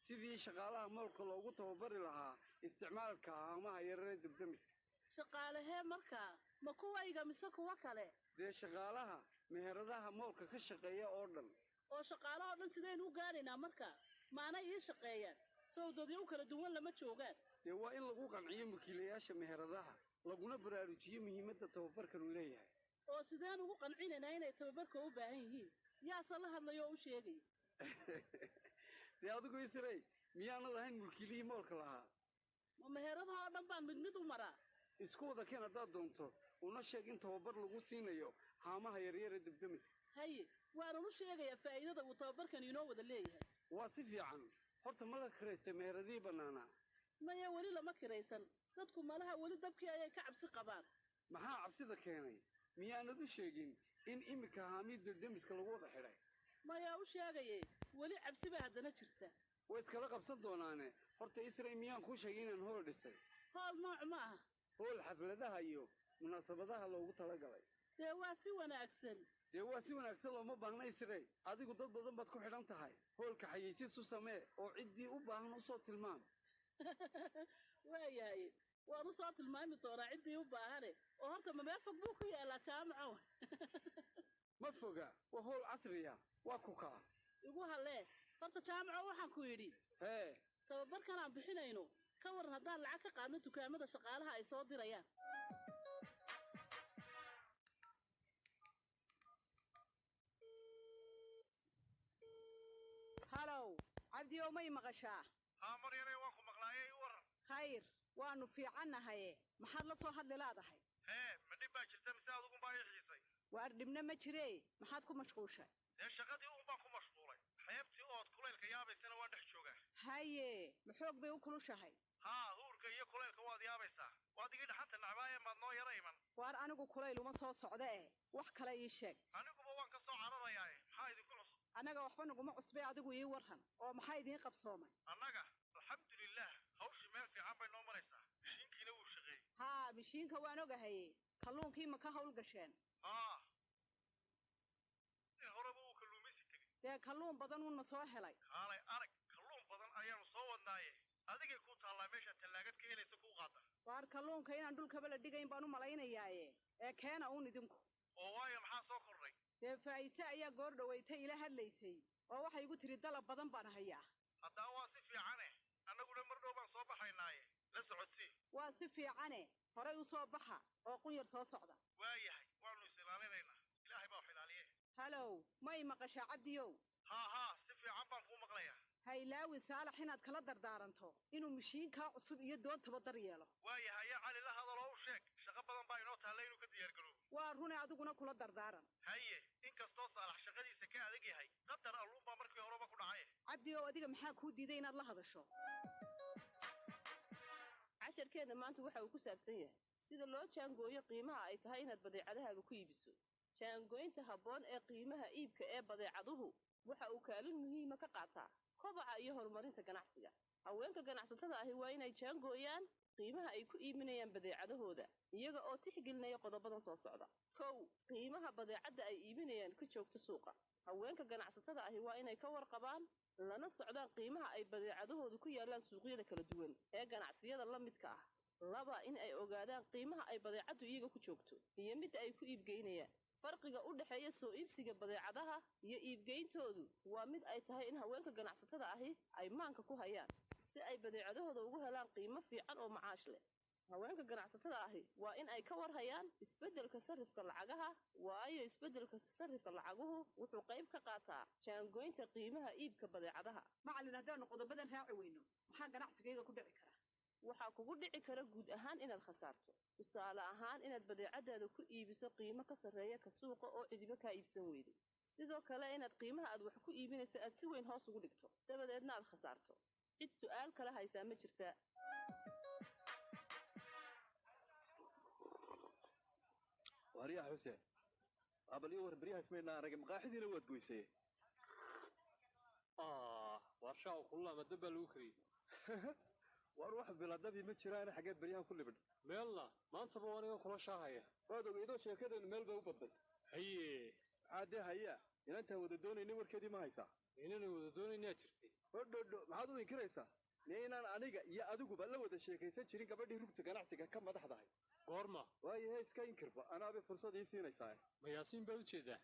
sidii shaqaalaha moolka loogu tababari lahaa isticmaalka haamaha yarar ee debdemiska shaqaalehee markaa ma kuwayga mise kuwa kale dee shaqaalaha meheradaha moolka ka shaqeeya oo dhan oo shaqaalahoo dhan sidaynu u gaadhaynaa markaa maana ii shaqeeyaan sawdadyo u kala duwan lama joogaan dee waa in lagu qanciyo wakiilayaasha meheradaha laguna baraarujiyo muhiimadda tababarkanu leeyahay oo sideen ugu qancinaynaa inay tababarka u baahan yihiin yaase la hadlayo oo u sheegaya dee adigu isirey miyaanad ahayn mulkiilihii moolka lahaa ma meheradaha oo dhan baan mid mid u maraa isku wada keen haddaad doonto una sheeg in tababar lagu siinayo haamaha yaryara debdemiska haye waanan u sheegayaa faa'iidada uu tababarkan inoo wada leeyahay waa si fiican horta ma la kiraystay meheradihii bannaanaa maya weli lama kiraysan dadku malaha weli dabkii ayay ka cabsi qabaan maxaa cabsida keenay miyaanad u sheegin in iminka haamii debdemiska lagu wada xidhay mayaa u sheegaye weli cabsi baa haddana jirta way iskala qabsan doonaane horta isrey miyaan kuu sheegay inaan hool dhisay hool nooc ma aha hool xafladaha iyo munaasabadaha loogu talagalay dee waa si wanaagsan dee waa si wanaagsan looma baahna isrey adigu dad badan baad ku xidhan tahay hoolka xayeysiis u samee oo ciddii u baahan u soo tilmaam waayahay waan u soo tilmaami doonaa ciddii u baahane oo horta ma meel fog buu ku yaallaa jaamacow ma foga waa hool casriya waa ku kaa igu hallee horta jaamaco waxaan ku yidhi hee tababarkan aan bixinayno ka waran haddaan lacag ka qaadno dukaamada shaqaalaha ay soo dirayaan halow cabdiyow may maqashaa haa maryanay waan ku maqlaayay u warran khayr waannu fiicannahaye maxaad la soo hadli laadahay hee ma dhib baa jirta mise adugunbaa ii xiisa waar dhibna ma jiree maxaad ku mashquushay dee shaqadii uun baan ku mashquulay xeebtii ood kulaylka yaabaysana waan dhex joogaa haye maxoog bay u kulushahay haa huurka iyo kulaylka waad yaabaysaa waad igii dhaxanta nacbaaye maad noo yara iman waar anigu kulayl uma soo socda wax kale ii sheeg aniguba waan ka soo cararayaae maxaa idinku cusub annaga waxba naguma cusbay adigu ii warran oo maxaa idiin qabsoomay annaga alxamdulilaah hawshii meel fiican bay noo maraysaa mishiinkiina wuu shaqeeyey haa mishiinka waan ogahaye kalluunkii ma ka hawl gasheen haa in horeba uu kalluumaysi tegey dee kalluun badan uuna soo helay kaalay arag kalluun badan ayaanu soo wadnaaye adigay kuu taallaa meeshaad tallaagad ka helaysa kuu qaada waar kalluunka inaan dhulkaba la dhigayn baan u malaynayaaye ee keena uun idinku oo waayo maxaa soo kordhay dee faa'ise ayaa goor dhowaytay ila hadlaysay oo waxay igu tiri dalab badan baan hayaa haddaba waa si fiicane annaguna mar dhow baan soo baxaynaaye la socodsii waa si fiicane horay u soo baxa oo qunyar soo socda waayahay waannu is ilaalinaynaa ilaahay baa wax ilaaliye halow may maqashaa caddiyow haa si fiican baan kuu maqlayaa haylaawi saalax inaad kala dardaaranto inuu mishiinkaa cusub iyo doontaba dar yeelo waayahay ya cali la hadaloo u sheeg shaqo badan baa inoo taalla inuu ka diyaargaroobo waa rune adiguna kula dardaaran haye inkastoo saalax shaqadiisa ka adag yahay qadar alluunbaa markii horeba ku dhacaye caddiyow adiga maxaa kuu diiday inaad la hadasho casharkeenna maanta waxa uu ku saabsan yahay sida loo jaangooyo qiimaha ay tahay inaad badeecadahaaga ku iibiso jaangooynta habboon ee qiimaha iibka ee badeecaduhu waxa uu kaalin muhiima ka qaataa kobaca iyo horumarinta ganacsiga haweenka ganacsatada ahi waa inay jaangooyaan qiimaha ay ku iibinayaan badeecadahooda iyaga oo tixgelinaya qodobadan soo socda 1 qiimaha badeecadda ay iibinayaan ka joogta suuqa haweenka ganacsatada ahi waa inay ka warqabaan lana socdaan qiimaha ay badeecadahoodu ku yaalaan suuqyada kala duwan ee ganacsiyada la midka ah 2 in ay ogaadaan qiimaha ay badeecaddu iyaga ku joogto iyo midda ay ku iibgeynayaan farqiga u dhaxeeya soo iibsiga badeecadaha iyo iibgeyntoodu waa mid ay tahay in haweenka ganacsatada ahi ay maanka ku hayaan si ay badeecadahooda ugu helaan qiimo fiican oo macaash leh haweenka ganacsatada ahi waa in ay ka warhayaan isbeddelka sarrifka lacagaha waayo isbeddelka sarrifka lacaguhu wuxuu qayb ka qaataa jaangooynta qiimaha iibka badeecadaha macallin haddaanu qodobadan raaci weyno maxaa ganacsigayga ku dhici kara waxaa kugu dhici kara guud ahaan inaad khasaarto tusaale ahaan inaad badeecadaada ku iibiso qiimo ka sarreeya ka suuqa oo cidiba kaa iibsan weyday sidoo kale inaad qiimaha aad wax ku iibinayso aad si weyn hoos ugu dhigto dabadeedna aad khasaarto cid su'aal kale haysaa ma jirtaa wariyaha xuseen abal iyo warbaryaha ismaynaa aragay maqaaxidiina waad goysay warshaa kulula madaba lagu kariyey war wax biladabi ma jiraan xageed baryahan ku libidh meelna maantaba waniga kula shaahaya waad ogeydoo sheekadeenu meel bay u badday haye caadee haya inantaan wada doonayna warkeedii ma haysaa inana wada doonaynaa jirtay hodhodho maxaad u inkiraysaa ni inaan aniga iyo adiguba la wada sheekaysan jirin gabadhii rugta ganacsiga ka madaxdahay goorma waayahe iska inkirba anaabay fursad ii siinaysaa ma yaasiin baad u jeedaa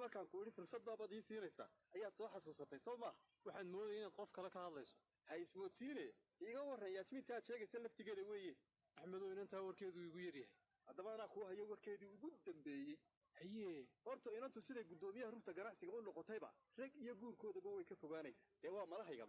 markaan ku idhi fursad baabaad ii siinaysaa ayaad soo xasuusatay soo maa waxaad moodaya inaad qof kale ka hadlayso ha ismoodsiine iiga warran yaasmiinta aad sheegaysa laftigeeda weeye axmedow inantaa warkeedu igu yaryahay haddaba anaa kuu hayo warkeedii ugu dambeeyey haye horta inantu siday guddoomiyaha rugta ganacsiga u noqotayba rag iyo guurkoodaba way ka fogaanaysaa dee waa malahayga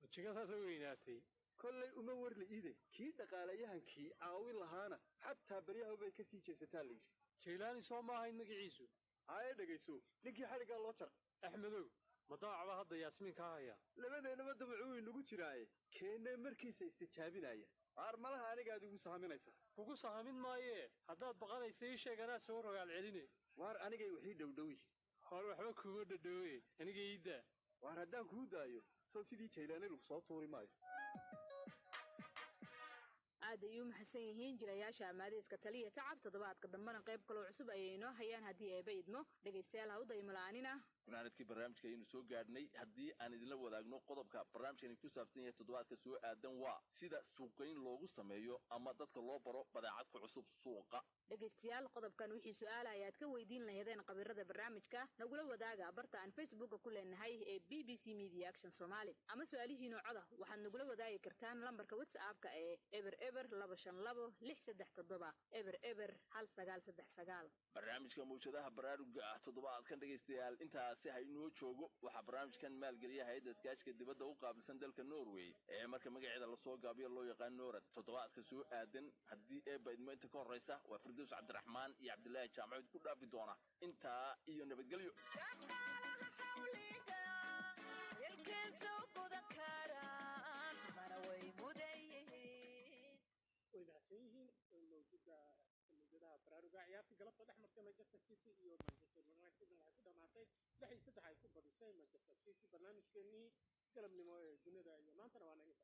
wajigadaad la weynaatay kollay uma warli ide kii dhaqaalayahankii caawin lahaana xataa baryahaba bay ka sii jeesataa layidhi jaylaani soo ma ahayn magaciisu haye dhegayso ninkii xadhiggaa loo jar axmedow ma daacba hadda yaasmiin kaa hayaa labadeennaba damacuu inagu jiraaye keennee markiisa istijaabinaya waar malaha anigaad igu sahaminaysa kugu sahamin maayee haddaad baqanaysa ii sheeg anaa soo rogaal celine waar anigay wixii dhowdhowi hor waxba kuuma dhadhooye aniga iiddaa waar haddaan kuu daayo sow sidii jaylaani lagu soo tuuri maayo aad ay u maxsan yihiin jilayaasha amaadeyska taliya tacab toddobaadka dambena qayb kaloo cusub ayay inoo hayaan haddii eeba idmo dhegaystayaal ha u daymala'aanina gunaanadkii barnaamijka ayaynu soo gaadhnay haddii aan idinla wadaagno qodobka barnaamijkani ku saabsan yahay toddobaadka soo aadan waa sida suuqayn loogu sameeyo ama dadka loo baro badeecad ku cusub suuqa dhegaystayaal qodobkan wixii su'aala ayaad ka weydiin lahaydeen khabiirada barnaamijka nagula wadaaga barta aan facebooka ku leenahay ee BBC Media Action Somali ama su'aalihiina coda waxaad nagula wadaagi kartaan lambarka WhatsApp-ka ee eber 252 eber 1939 barnaamijka mawjadaha baraaruga ah toddobaadkan dhegaystayaal intaasi ha inoo joogo waxaa barnaamijkan maalgeliya hay'adda iskaashiga dibadda u qaabilsan dalka Norway ee marka magaceeda lasoo gaabiyo loo yaqaan NORAD toddobaadka soo aadan haddii eeba idmo inta ka horreysa waa firdaws cabdiraxmaan iyo cabdilaahi jaamacood ku dhaafi doona intaa iyo nabadgelyo mawjadaha baraaruga ciyaartii galabta dhex martay Manchester City iyo Manchester United waxay ku dhamaatay 3-3 ay ku badisay Manchester City barnaamijkeennii galabnimo ee dunida iyo maantana waa naga